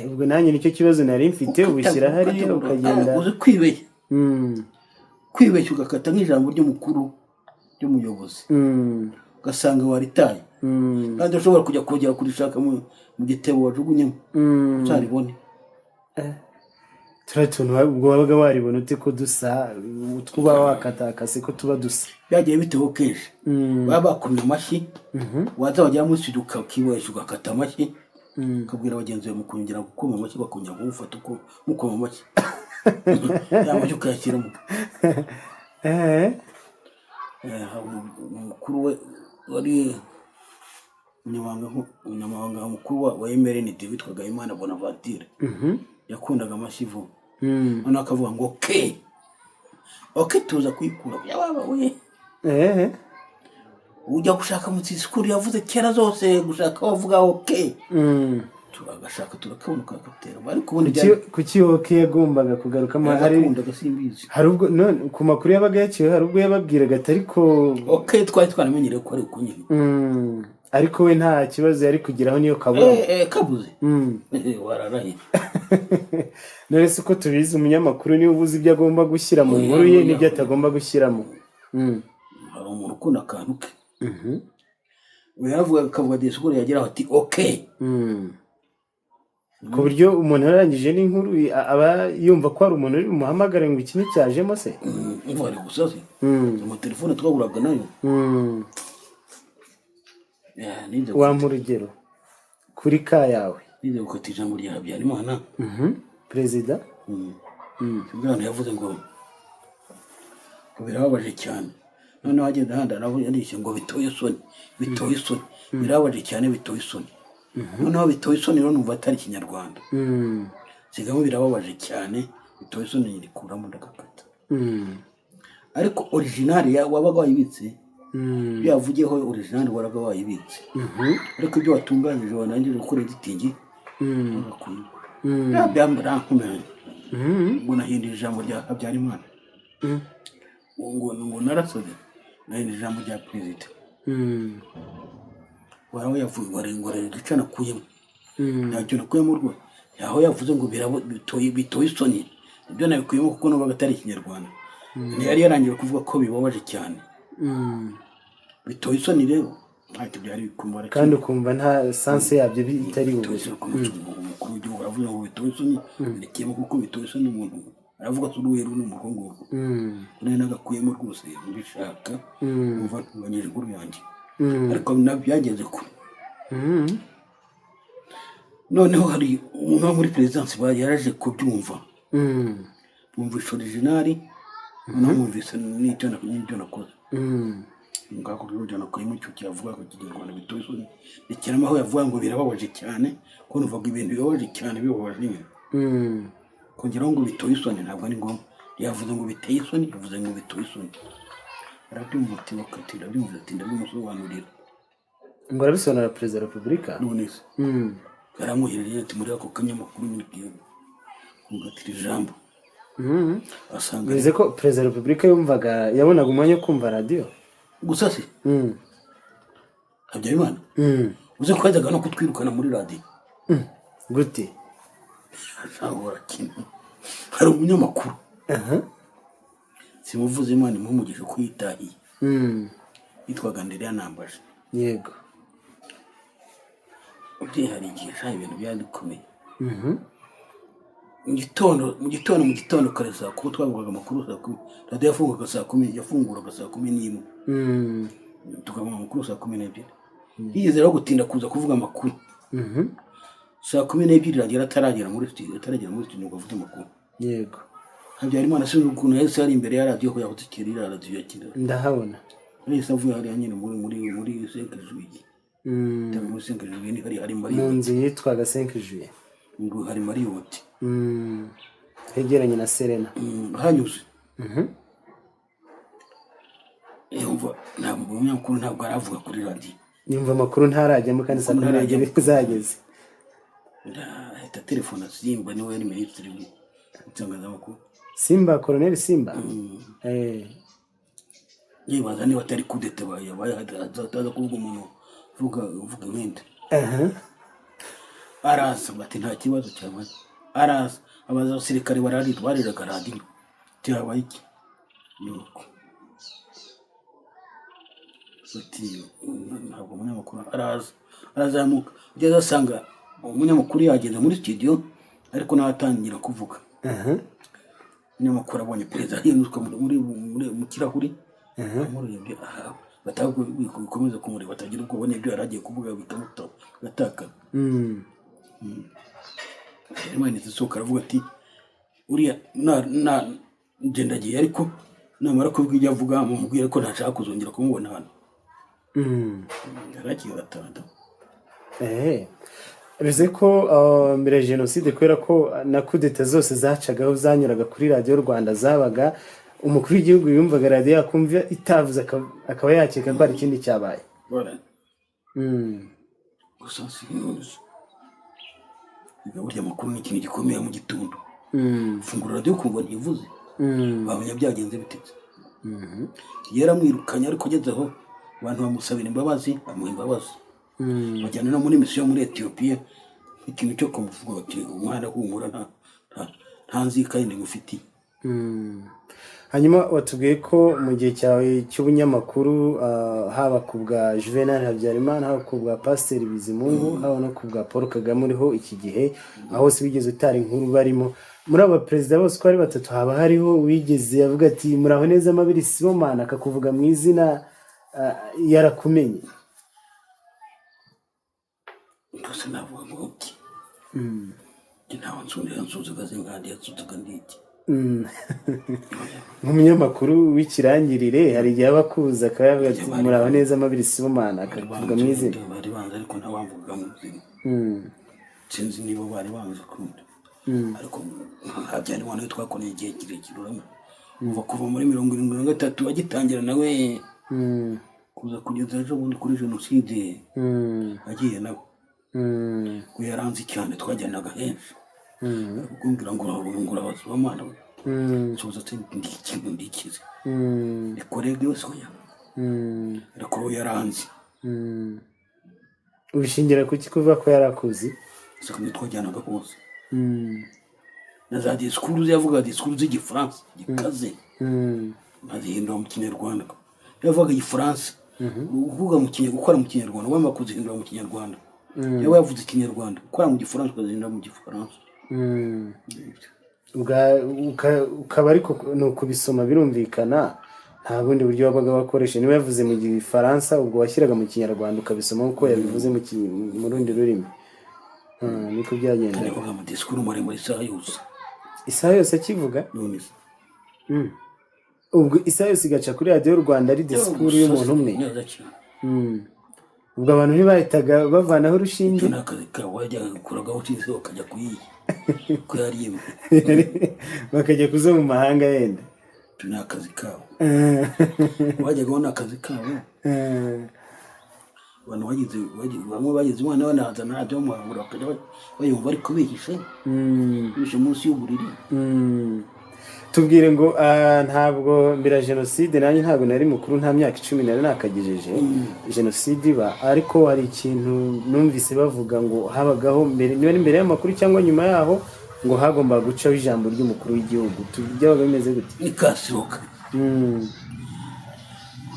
Ubwo nanjye nicyo kibazo nari mfite, ubishyira hariya ukagenda uzi kwibeshya ugakata nk'ijambo ry'umukuru ry'umuyobozi, ugasanga waritaye kandi ushobora kujya kurishaka mu gitebo wajugunyemo uzaribone. turiya tuntu ubwo wabaga waribona ute ko dusa, twuba wakatakase ko tuba dusa? Byagiye biteho kenshi, baba bakomye amashyi, waza wajya muri studio ukibeshya ugakata amashyi, ukabwira bagenzi bawe mukongera gukoma amashyi, bakongera kumufata uko mukoma amashyi. Yamashyi ukayashyiramo. Umukuru we wari umunyamabanga mukuru wa MRND witwaga Imana Bonaventure, yakundaga amashyi vuba. None akavuga ngo okay tuza kuyikura yababa we. Ujya gushaka mu disikuru yavuze kera zose, gushaka wavuga okay. Turagashaka turakabona kakatera, ariko ubundi kuki okay yagombaga kugaruka mahari? Hari ubwo none ku makuru yabaga yaciye, hari ubwo yababwiraga ariko okay twari twanamenyere ko ari ukunyine. Ariko we nta kibazo yari kugiraho niyo kabura. Kabuze. Wararaye. None se ko tubizi umunyamakuru niwe ubuze ibyo agomba gushyira mu nkuru ye n'ibyo atagomba gushyiramo. Hari umuntu ukunda akantu ke. Yaravuga akavuga disikuru yagira ati okay. ku buryo umuntu yarangije n'inkuru aba yumva ko hari umuntu uri bumuhamagare ngo iki cyajemo se. Bari gusa se amatelefone twaburaga nayo. wampa urugero kuri ka yawe. Nize gukata ijambo rya Habyarimana perezida umwana yavuze ngo birababaje cyane, noneho agenda ahandi arishye ngo bitoye isoni birababaje cyane, bitoye isoni. Noneho bitoye isoni rero numva atari Kinyarwanda, sigamo birababaje cyane, bitoye isoni nyirikuramo ndagakata. Ariko original wabaga wayibitse, yavugiyeho original waraga wayibitse, ariko ibyo watunganyije wanangije gukora editing byambara nkomeye ngo nahindira ijambo rya Habyarimana ngo narasoze nahindira ijambo rya perezida waraho yavuye ngo gica nakuyemo ntacyo nakuyemo rwo yaho yavuze ngo bitoye isoni, ibyo nabikuyemo kuko numvaga atari Kinyarwanda. Ntiyari yarangiye kuvuga ko bibabaje cyane bitoye isoni rero ntacyo byari bikumara kandi ukumva nta sanse yabyo bitari ubuze. Umukuru w'igihugu aravuga ngo bitoye isoni birekeyemo kuko bitoye isoni umuntu aravuga ko uruweru n'umugongo none nagakuyemo rwose mbishaka umva ntubanyije inkuru yanjye, ariko nabyo byageze kure. Noneho hari umuntu muri perezidansi yaraje kubyumva bumvisha original, noneho bumvise n'icyo nakoze ngako rero nakuyemo icyo cyavuga ko Kinyarwanda bitoye isoni, ndekera aho yavuga ngo birababaje cyane, ko nuvuga ibintu bibabaje cyane bibabaje kongeraho ngo bitoye isoni ntabwo ari ngombwa. Yavuze ngo biteye isoni, yavuze ngo bitoye isoni, arabyumva ati bakatira byumva ati ndabimusobanurira ngo arabisobanura perezida wa repubulika. None se yaramuhereye ati muri ako kanyamakuru n'igihugu kugatira ijambo asanga bize ko perezida wa repubulika yabonaga umwanya wo kumva radio gusa se Habyarimana uze kwazaga no kutwirukana muri radio gute ashobora kintu. Hari umunyamakuru simuvuze Imana impumugisha ko yitahiye yitwaga Ndereya Nambaje. Yego hari igihe ibintu byandikomeye mu gitondo kare saa kuko twavugaga amakuru saa 10, radio yafunguraga saa 10 tukabona amakuru saa 12. Yigeze rero gutinda kuza kuvuga amakuru saa 12 iragera ataragera muri studio ngo avuge amakuru. Yego Habyarimana se ukuntu yahise ari imbere ya radio ko yahutikira radio yakira ndahabona yahise avuye hari nyine muri Senkejwi muri Senkejwi hari Mariot mu nzu yitwaga Senkejwi ngo hari Mariot hegeranye na Serena hanyuze yumva ntabwo umunyamakuru ntabwo aravuga kuri radio, yumva amakuru ntarajyamo kandi saa 12 zageze ahita telefone Simba niwe yari minisitiri w'itangazamakuru. Simba, Colonel Simba yibaza niba atari kudeta yabaye ataza kuvuga umuntu uvuga ibindi. Araza bati nta kibazo cyamaze, araza abaza abasirikare bariraga radio cyabaye iki nuko bati ntabwo umunyamakuru arazamuka ugeze asanga umunyamakuru yageze muri studio ariko natangira kuvuga. Umunyamakuru abonye perezida yinuzwa mu kirahuri amurebye batabwo bikomeza kumureba batagira ubwo bone ibyo yaragiye kuvuga bikamuta gataka. Imana isohoka aravuga ati uriya na ngendagiye ariko namara kuvuga ibyo avuga mumubwire ko ntashaka kuzongera kumubona hano. Yaragiye gatanda bize ko mbere ya jenoside kubera ko na kudeta zose zacagaho zanyuraga kuri radio Rwanda zabaga umukuru w'igihugu yumvaga radio yakumva itavuze akaba yakeka ko ari ikindi cyabaye. Gusa sinzi burya amakuru ni ikintu gikomeye mu gitondo fungura radio kumva ntivuze bamenya byagenze bitetse yaramwirukanye ariko agezeho abantu bamusabira imbabazi amuha imbabazi bajyana no muri misiyo muri Ethiopia ikintu cyo kumuvuga ati umwana humura nta nzika yindi ngufitiye hanyuma watubwiye ko mu gihe cyawe cy'ubunyamakuru haba ku bwa Juvenal Habyarimana, haba ku bwa Pasiteri Bizimungu, haba no ku bwa Paul Kagame uriho iki gihe, aho hose wigeze utara inkuru barimo. Muri aba perezida bose uko ari batatu haba hariho wigeze avuga ati muraho neza Amabiri Sibomana, akakuvuga mu izina yarakumenye? Ndose navuga ngo uti ntawe nsuzuga zingandi yatsuzuga ndiki. Nk'umunyamakuru w'ikirangirire hari igihe aba akuza akavuga ati muraho neza Amabiri Sibomana, akakuvuga mu izina. Bari banze ariko ntawavuga mu izina. Sinzi niba bari banze kundi. Ariko Habyarimana we twakoreye igihe kirekire uramo kuva muri 73 agitangira nawe kuza kugeza ejo bundi kuri jenoside agiye nawe ko yaranze cyane, twajyanaga henshi kumbwira ngo abasomana soza ndikize ikorege yose oya ariko yaranze. Ubishingira kuki kuvuga ko yarakuzi? Sako twajyanaga hose na za disikuru yavuga disikuru z'igifaransa gikaze bazihindura mu kinyarwanda. Yavuga igifaransa uvuga mu kinyarwanda, gukora mu kinyarwanda wama kuzihindura mu kinyarwanda. Yawe yavuze ikinyarwanda gukora mu gifaransa ukazihindura mu gifaransa. Ukaba ariko no kubisoma birumvikana, nta bundi buryo wabaga wakoresha. Niba yavuze mu gifaransa ubwo washyiraga mu kinyarwanda ukabisoma uko yabivuze mu rundi rurimi. Niko byagenda. Yavuga mu disikuru muri isaha yose akivuga. Ubwo isaha yose igaca kuri radiyo Rwanda ari disikuru y'umuntu umwe. Ubwo abantu ntibahitaga bavanaho urushinge. N'akazi kawe wajyaga gukuragaho utize ukajya kuyarima bakajya kuzo mu mahanga yenda. Ni akazi kawe wajyaga ubona akazi kawe. Abantu bamwe bagize umwana banahazana radiyo muhabura bakajya bayumva ariko bihishe munsi y'uburiri. Tubwire ngo ntabwo mbere jenoside nanjye ntabwo nari mukuru, nta myaka 10 nari nakagejeje jenoside iba, ariko hari ikintu numvise bavuga ngo habagaho mbere, niba imbere y'amakuru cyangwa nyuma yaho, ngo hagomba gucaho ijambo ry'umukuru w'igihugu. Byabaga bimeze gute? Ni kasihoka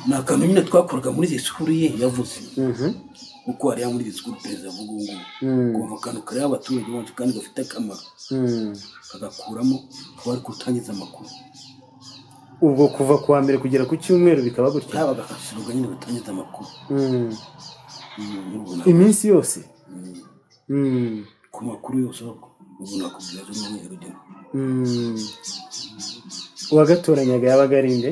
na kantu nyine twakoraga muri disikuru ye yavuze uko ari muri disikuru perezida avuga ngo kuva kantu kare abaturage bose kandi gafite akamaro kagakuramo ko ari gutangiza amakuru. Ubwo kuva kuwa mbere kugera ku cyumweru bikaba gutya habaga kasihoka nyine gutangiza amakuru iminsi yose ku makuru yose ubu nakubwira zo muri urugendo. Uwagatoranyaga yabaga ari nde?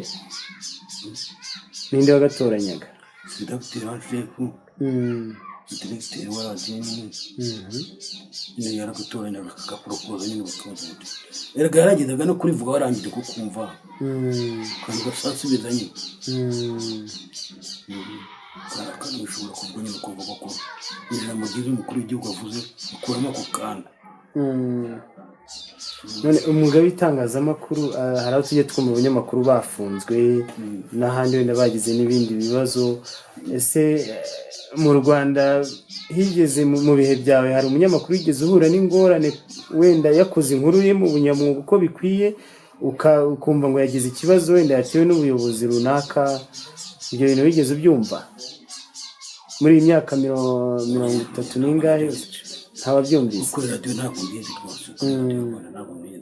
Ninde wagatoranyaga? Dr. Anjeku Directeur wa radio nyine yaragatoranyaga akapropose nyine bakavuga erega yaragezaga no kurivuga warangije kukumva kandi gasasubiza nyine kandi ushobora kuvuga nyine kuvuga ko ijambo ryiza umukuru w'igihugu avuze ukuramo ako kanda. None umwuga w'itangazamakuru hari aho tujye twumva abanyamakuru bafunzwe n'ahandi wenda bagize n'ibindi bibazo. Ese mu Rwanda higeze mu bihe byawe hari umunyamakuru wigeze uhura n'ingorane wenda yakoze inkuru ye mu bunyamwuga uko bikwiye ukumva ngo yagize ikibazo wenda yatewe n'ubuyobozi runaka? Ibyo bintu wigeze ubyumva muri iyi myaka 30 n'ingahe? Ntawabyumvise kuri radio ntabwo ngiye rwose ntabwo ngiye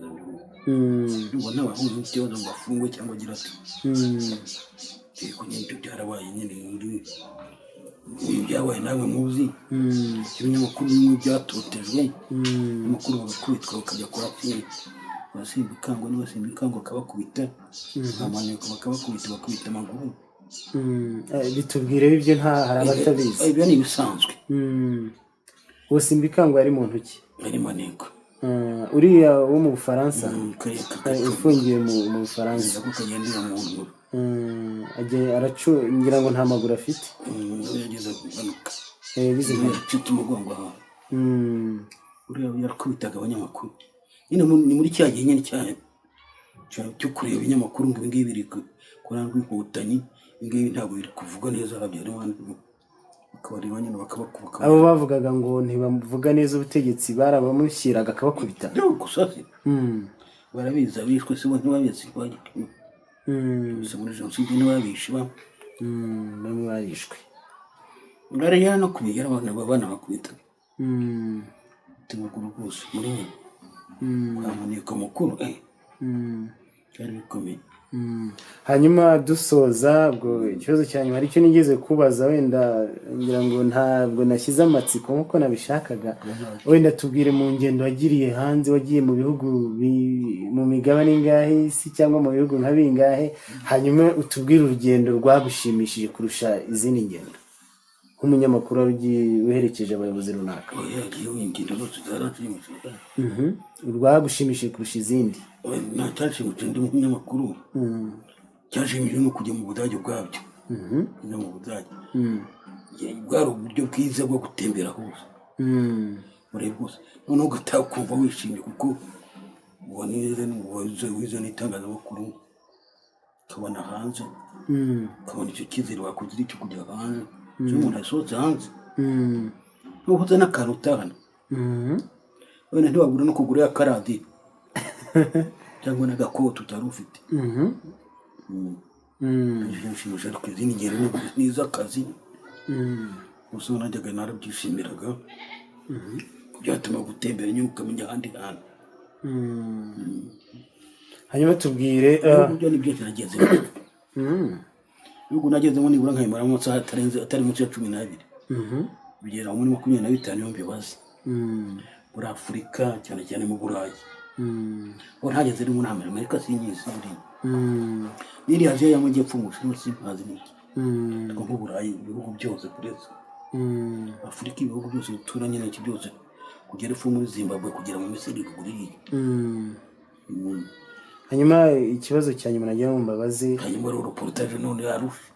ubona abahuye n'ikibazo ngo afungwe cyangwa agira ati ko nyine byarabaye nyine byabaye nawe muzi ibinyamakuru bimwe byatotejwe amakuru bagakubitwa bakajya kwa pili basimbikangwa n'abasimbikangwa akabakubita amaneko bakabakubita amaguru. Bitubwire ibyo nta hari abatabizi. Ibyo ni ibisanzwe. Usimbikangwa yari muntu ki? Ari maneko uriya wo mu Bufaransa ufungiye mu Bufaransa kukagendera mu nguru ngira ngo nta maguru afite. Yageze kuganuka bize cyitwa umugongo aha uriya yarakubitaga abanyamakuru nyine ni muri cya gihe nyine cyo kureba ibinyamakuru ngo ibingibi biri kurangwa inkotanyi ibingibi ntabwo biri kuvuga neza Habyarimana akabareba nyine bakabakubuka. Abo bavugaga ngo ntibavuga neza ubutegetsi barabamushyiraga akabakubita. Gusa barabizi abishwe si bo ntibabizi bose muri jenoside ntibabishe bamwe barishwe barajyana no kubigera abana bakubita timuguru rwose muri nyine kwa muniko mukuru byari bikomeye. Hanyuma dusoza ubwo ikibazo cya nyuma aricyo nigeze kubaza, wenda ngira ngo ntabwo nashyize amatsiko nk'uko nabishakaga, wenda tubwire mu ngendo wagiriye hanze, wagiye mu bihugu mu migabane ingahe isi cyangwa mu bihugu nka bingahe, hanyuma utubwire urugendo rwagushimishije kurusha izindi ngendo nk'umunyamakuru weherekeje abayobozi runaka. Rwagushimishije kurusha izindi? Nta cyashimishije ndi umunyamakuru, cyashimishije no kujya mu Budage ubwabyo. Kujya mu Budage bwari uburyo bwiza bwo gutembera hose urebe hose, noneho ugataha ukumva wishimye kuko ubona wize n'itangazamakuru, ukabona hanze, ukabona icyo cyizere wakugira icyo kujya hanze. iyo umuntu asohotse hanze n'ubuze n'akantu utahana, wenda ntiwabura no kugura akaradiyo cyangwa n'agakoti utari ufite. Bishimisha ariko izindi ngero ni iz'akazi gusa najyaga narabyishimiraga, byatuma gutembera nyine ukamenya ahandi hantu. Hanyuma tubwire ibyo ni byinshi nagezemo. Ibihugu nagezemo nibura nkayimara mu masaha atari munsi ya 12 bigera muri 25 yo mbibaza muri Afurika cyane cyane mu Burayi. Ubu ntageze muri Amerika sinyizi buri niri Aziya y'Amajyepfo mushinwa simpazi n'iki mu Burayi ibihugu byose kuretse Afurika ibihugu byose bituranye n'iki byose kugera epfo muri Zimbabwe kugera mu Misiri kuguriye. Hanyuma ikibazo cya nyuma nagiye mu mbabazi, hanyuma reportage none yarusha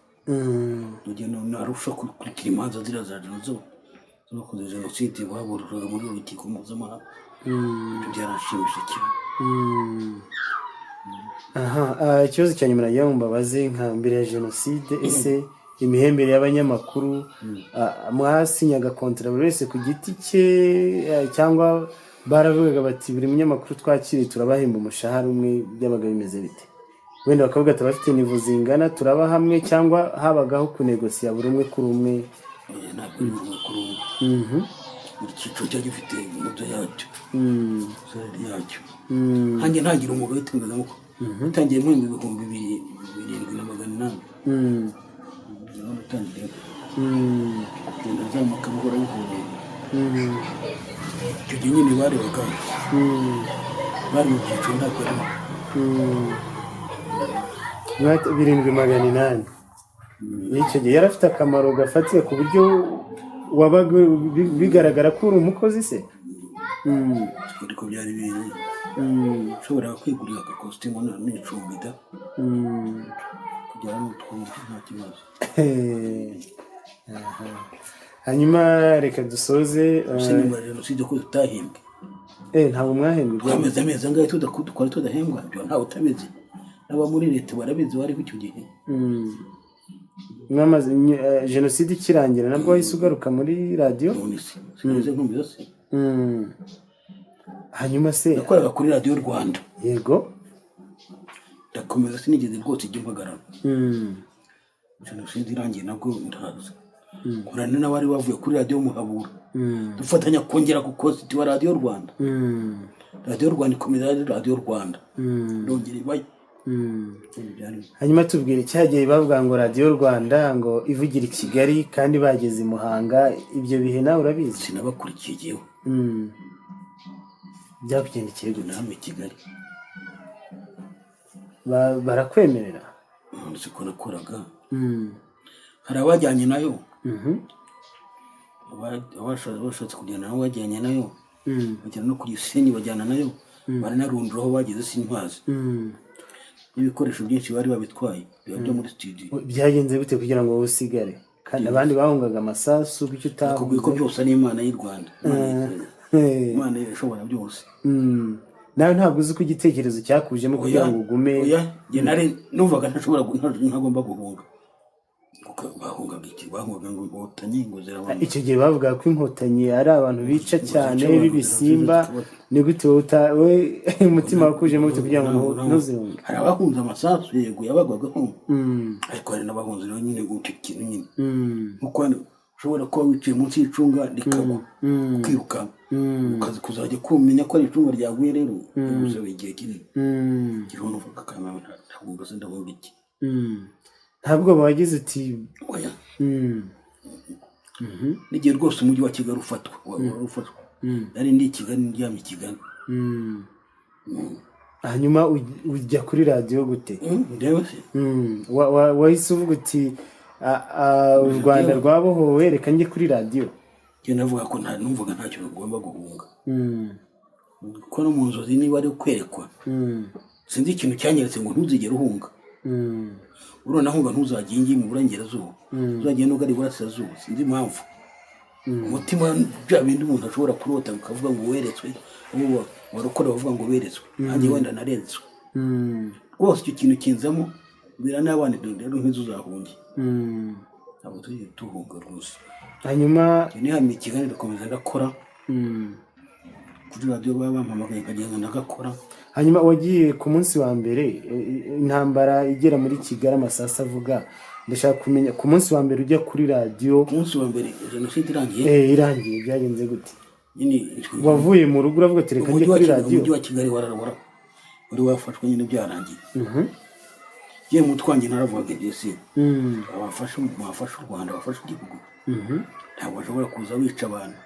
ugenda narusha kurikira imanza zira za zo jenoside babururaga muri urukiko mpuzamahanga. Byarashimishije cyane. Ikibazo cya nyuma nagiye mu mbabazi, nka mbere ya jenoside ese imihembere y'abanyamakuru mwasinyaga kontra buri wese ku giti cye cyangwa baravugaga bati buri munyamakuru twakiriye turabahemba umushahara umwe, byabaga bimeze bite? Wenda bakavuga ati abafite nivo zingana turaba hamwe, cyangwa habagaho kunegosiya buri umwe kuri umwe? Ntabwo ari umwe kuri umwe, buri cyiciro cyari gifite imoto yacyo, salari yacyo. Hanjye ntagira umwuga w'itangazamakuru, utangiye mu 2700 utangiye ndazamuka buhoro buhoro. Icyo gihe nyine barebaga bari mu byiciro ntabwo ari 7,800. Icyo gihe yari afite akamaro gafatiye ku buryo wabaga bigaragara ko uri umukozi se? Ariko byari biri ushobora kwigurira agakositimu n'icumbi da kujyana n'utwumva nta kibazo. Hanyuma reka dusoze. Nyuma ya jenoside ko tutahembwe. Ntabwo mwahembwe? Twameze amezi angahe tudakora tudahembwa? Byo ntawe utabizi, n'aba muri leta barabizi bariho icyo gihe. Mwamaze jenoside ikirangira nabwo wahise ugaruka muri radiyo? Sinzi nkumbizo se. Hanyuma se nakoraga kuri radiyo Rwanda. Yego. Ndakomeza sinigeze rwose ijya impagarara. Jenoside irangiye nabwo ndahaza kurana n'abari bavuye kuri radiyo Muhabura, dufatanya kongera gukositiwa radiyo Rwanda. Radiyo Rwanda ikomeza radiyo Rwanda ndongera ibaye. Hanyuma tubwire cyagiye bavuga ngo radiyo Rwanda ngo ivugira i Kigali kandi bageze i Muhanga, ibyo bihe nawe urabizi? Sinabakurikiye jewe. Byakugendekeye gute? Namwe i Kigali barakwemerera? Nzi ko nakoraga hari abajyanye nayo, abashatse kujyana nabo bajyanye nayo, bajyana no ku Gisenyi bajyana nayo, baranarundura aho bageze simpazi. Ibikoresho byinshi bari babitwaye biba byo muri studio. Byagenze bite kugira ngo usigare kandi abandi bahungaga amasasu bityo utavuga? Kuko iko byose ari Imana y'u Rwanda, Imana ishobora byose. Nawe ntabwo uzi ko igitekerezo cyakujemo kugira ngo ugume? Oya, nari numvaga ntashobora ntagomba guhunga bahungaga iki bahungaga ngo inkotanyi ngo zirabona icyo gihe bavuga ko inkotanyi ari abantu bica cyane b'ibisimba ni gute we umutima wakujemo gute kugira ngo ntuzirunge hari abahunze amasasu yego yabagwagaho ariko hari n'abahunze rero nyine guca ikintu nyine nkuko ushobora kuba wicaye munsi y'icunga rikagwa ukiruka ukaza kuzajya kumenya ko ari icunga ryaguye rero gusaba igihe kinini gihano uvuga akamaro ntabwo mbese ndabona iki ntabwo bagize uti oya n'igihe rwose umujyi wa Kigali ufatwa nari ndi Kigali ndyamye Kigali hanyuma ujya kuri radiyo gute ndeba se wahise uvuga uti u Rwanda rwabohowe reka njye kuri radiyo njye navuga ko numvaga ntacyo ugomba guhunga ko no mu nzozi niba ari kwerekwa sinzi ikintu cyanyeretse ngo ntuzigere uhunga urona ahunga ntuzaginge mu burengerazuba uzagenda ugana iburasirazuba sinzi impamvu umutima bya bindi umuntu ashobora kurota ukavuga ngo weretswe ubu warukora bavuga ngo beretswe nanjye wenda naretswe rwose icyo kintu kinzamo bira n'abandi rero nk'izo uzahunge ntabwo tujye tuhunga rwose hanyuma ni hamwe Kigali ndakomeza ndakora kuri radiyo baba bampamagaye nkagenda ndagakora hanyuma wagiye ku munsi wa mbere intambara igera muri Kigali amasasu avuga ndashaka kumenya ku munsi wa mbere ujya kuri radiyo ku munsi wa mbere jenoside irangiye irangiye byagenze gute wavuye mu rugo uravuga ati reka njye kuri radiyo umujyi wa Kigali wari wafashwe nyine byarangiye ye mutwange naravugaga byose abafasha u Rwanda bafasha igihugu ntabwo bashobora kuza bica abantu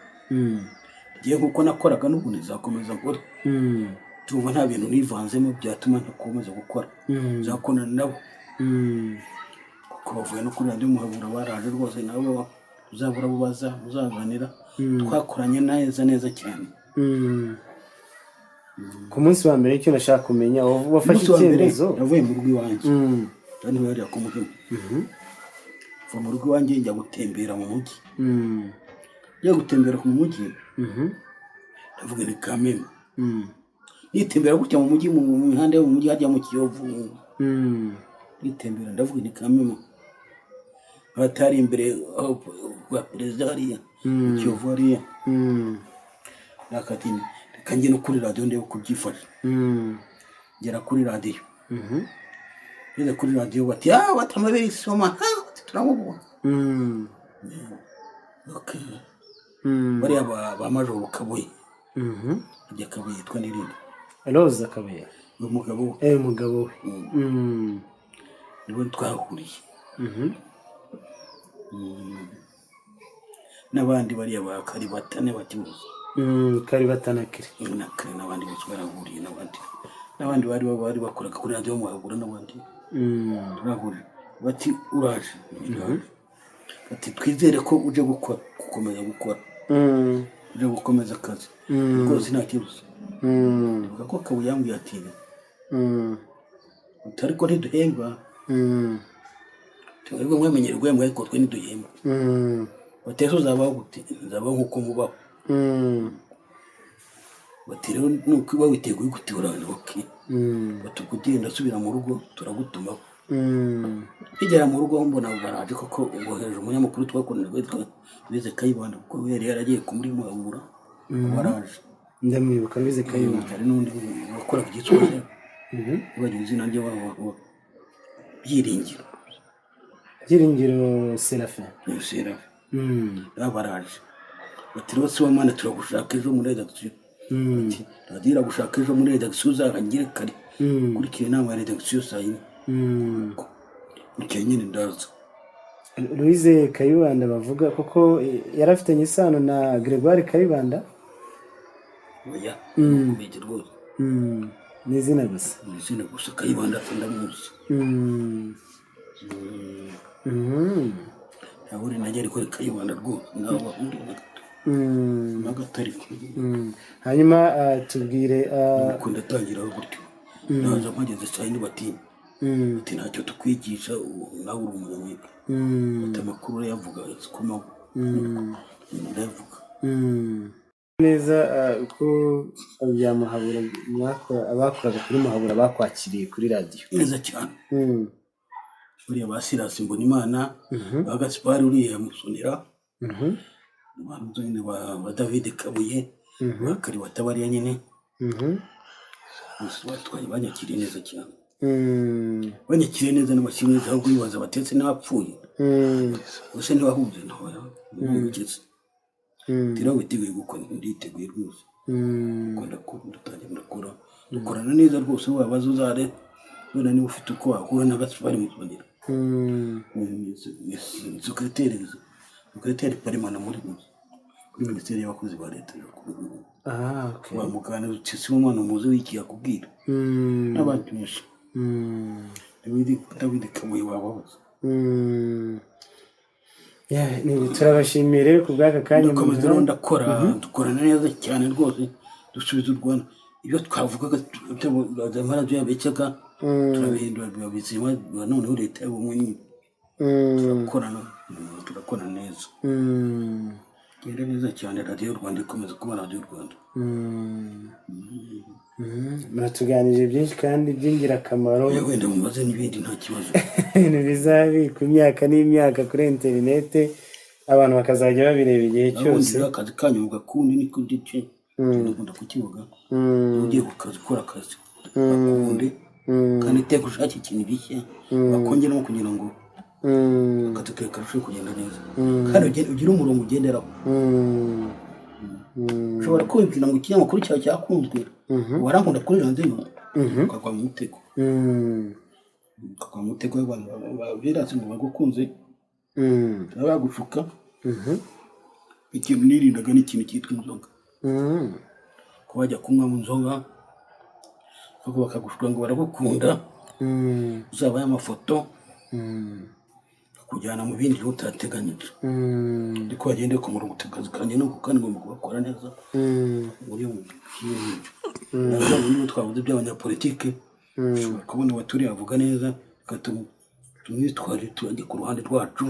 ngiye kuko nakoraga n'ubu nizakomeza gukora tuva nta bintu nivanzemo byatuma ntakomeza gukora zakonana nabo kuko bavuye no kuri radiyo muhabura baraje rwose nabo uzabura bubaza uzaganira twakoranye neza cyane ku munsi wa mbere icyo nashaka kumenya wafashe icyemezo navuye mu rugo iwanjye kandi bari ku muhima va mu rugo iwanjye njya gutembera mu mujyi njya gutembera ku mujyi ndavuga ni Kameme nitembera gutya mu mujyi mu mihanda yo mu mujyi hajya mu Kiyovu nitembera ndavuga ni Kameme batari imbere wa perezida hariya Kiyovu hariya nakatini kanjye no kuri radiyo ndebe kubyifasha ngera kuri radiyo ngeze kuri radiyo bati batamabere isoma turamubona bariya ba Majoro Kabuye ajya Kabuye yitwa n'irindi Roza Kabuye umugabo we nibo twahuriye n'abandi bariya ba Karibatane batibuze Karibatana kiri n'abandi bose barahuriye n'abandi bari bakoraga kuri radiyo muhabura n'abandi turahurira bati uraje bati twizere ko uje gukomeza gukora uje gukomeza akazi rwose nta kibazo ndibuka ko Kabuye yambwiye ati ariko ntiduhemba twebwe mwamenyere guhembwa ariko twe ntiduhemba bateze uzabaho gute nzabaho nk'uko mubaho bati rero nuko uba witeguye gutibura batugenda asubira mu rugo turagutumaho igera mu rugo mbona baraje koko bohereje umunyamakuru twakorana witwa Bize Kayibanda kuko yari yaragiye ku muri Muhabura baraje ndamwibuka Bize Kayibanda hari n'undi wakora ku Gitsura bagize izina rye Byiringiro Serafin baraje bati rero si wamana turagushaka ejo muri redakisiyo radiyo iragushaka ejo muri redakisiyo uzahangire kare ukurikira inama ya redakisiyo saa yine bukeye nyine ndaza Louise Kayibanda bavuga kuko yarafitanye isano na Gregoire Kayibanda oya mbege rwose ni izina gusa Kayibanda ndamuzi ntabwo najya ariko Kayibanda rwose nawe n'agatari hanyuma tubwire uko ndatangira gutyo naza mpageze saa yine bati ntacyo tukwigisha nawe uri umunyamwuga ati amakuru urayavuga sikomaho ndayavuga neza uko bya Muhabura abakoraga kuri Muhabura bakwakiriye kuri radiyo neza cyane buriya ba Sirasi Mbonimana ba Gaspard uriya Musonera abantu nyine ba David Kabuye ba Kariwata bariya nyine bose batwaye banyakiriye neza cyane banyakiriye neza n'abakiriye neza ahubwo bibaza batetse n'abapfuye bose ntibahuze ntibugeze tira witeguye gukora nditeguye rwose dukorana neza rwose wabaza uzare none niba ufite uko wakura na Gaspard Musonera secrétaire permanent muri minisiteri y'abakozi ba leta wa mugana utisi umwana muzi wiki yakubwira n'abandi benshi David Kabuye wabahoze turabashimiye rero ku bw'aka kanya dukorana neza cyane rwose dusubiza u Rwanda ibyo twavugaga amaradiyo yabeshyaga turabihindura biba bizima noneho leta y'ubumwe turakorana neza genda neza cyane radiyo y'u Rwanda ikomeza kuba radiyo y'u Rwanda muratuganirije byinshi kandi by'ingirakamaro wenda mubaze n'ibindi nta kibazo ibintu bizabikwa imyaka n'imyaka kuri interinete abantu bakazajya babireba igihe cyose akazi kanyu mugakundi niko ndice ndakunda kukivuga ugiye ku kazi ukora akazi bakunde kandi iteka ushaka ikintu gishya bakongeramo kugira ngo akazi kawe karusheho kugenda neza kandi ugire umurongo ugenderaho ushobora kubibwira ngo ikinyamakuru cyawe cyakunzwe warankunda kuri radiyo ukagwa mu mutego w'abantu babirasi ngo bagukunze bagushuka ikintu nirindaga n'ikintu cyitwa inzoga ko bajya kunywa mu nzoga bakagushuka ngo baragukunda uzabaye amafoto kujyana mu bindi utateganyije ariko bagende ku murongo utakazi kandi no kandi ngomba kubakora neza muri ubu niba twavuze by'abanyapolitike ushobora kubona abaturiye bavuga neza gatuma tumwitware tujye ku ruhande rwacu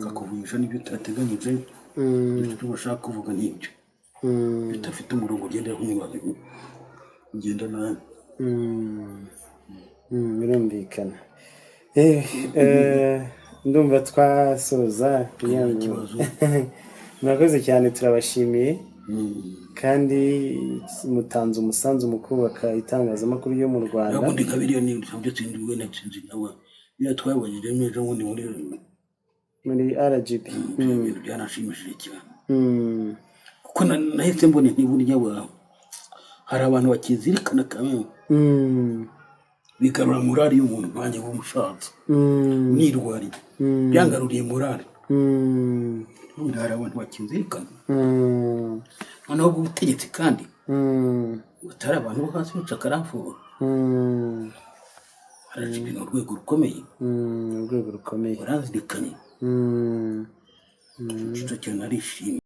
kakuvugisha n'ibyo utateganyije ibyo bashaka kuvuga n'ibyo bitafite umurongo ugendera kumwibaza ugenda nabi birumvikana ndumva twasoza murakoze cyane turabashimiye kandi mutanze umusanzu mu kubaka itangazamakuru yo mu Rwanda ubundi kabiriyo ni ibyo tsindiwe na tsinzi nawe iyo twabonye ejo bundi muri RGB ibintu byanashimishije cyane kuko nahise mbone ntiburya hari abantu bakizirikana kamwe bigarura morali y'umuntu nkanjye w'umusaza nirwariye byangaruriye morali ubundi hari abantu bakizirikana noneho ubutegetsi kandi batari abantu bo hasi bica akaramfura RGB ni urwego rukomeye barazirikanye icyo cyane arishimye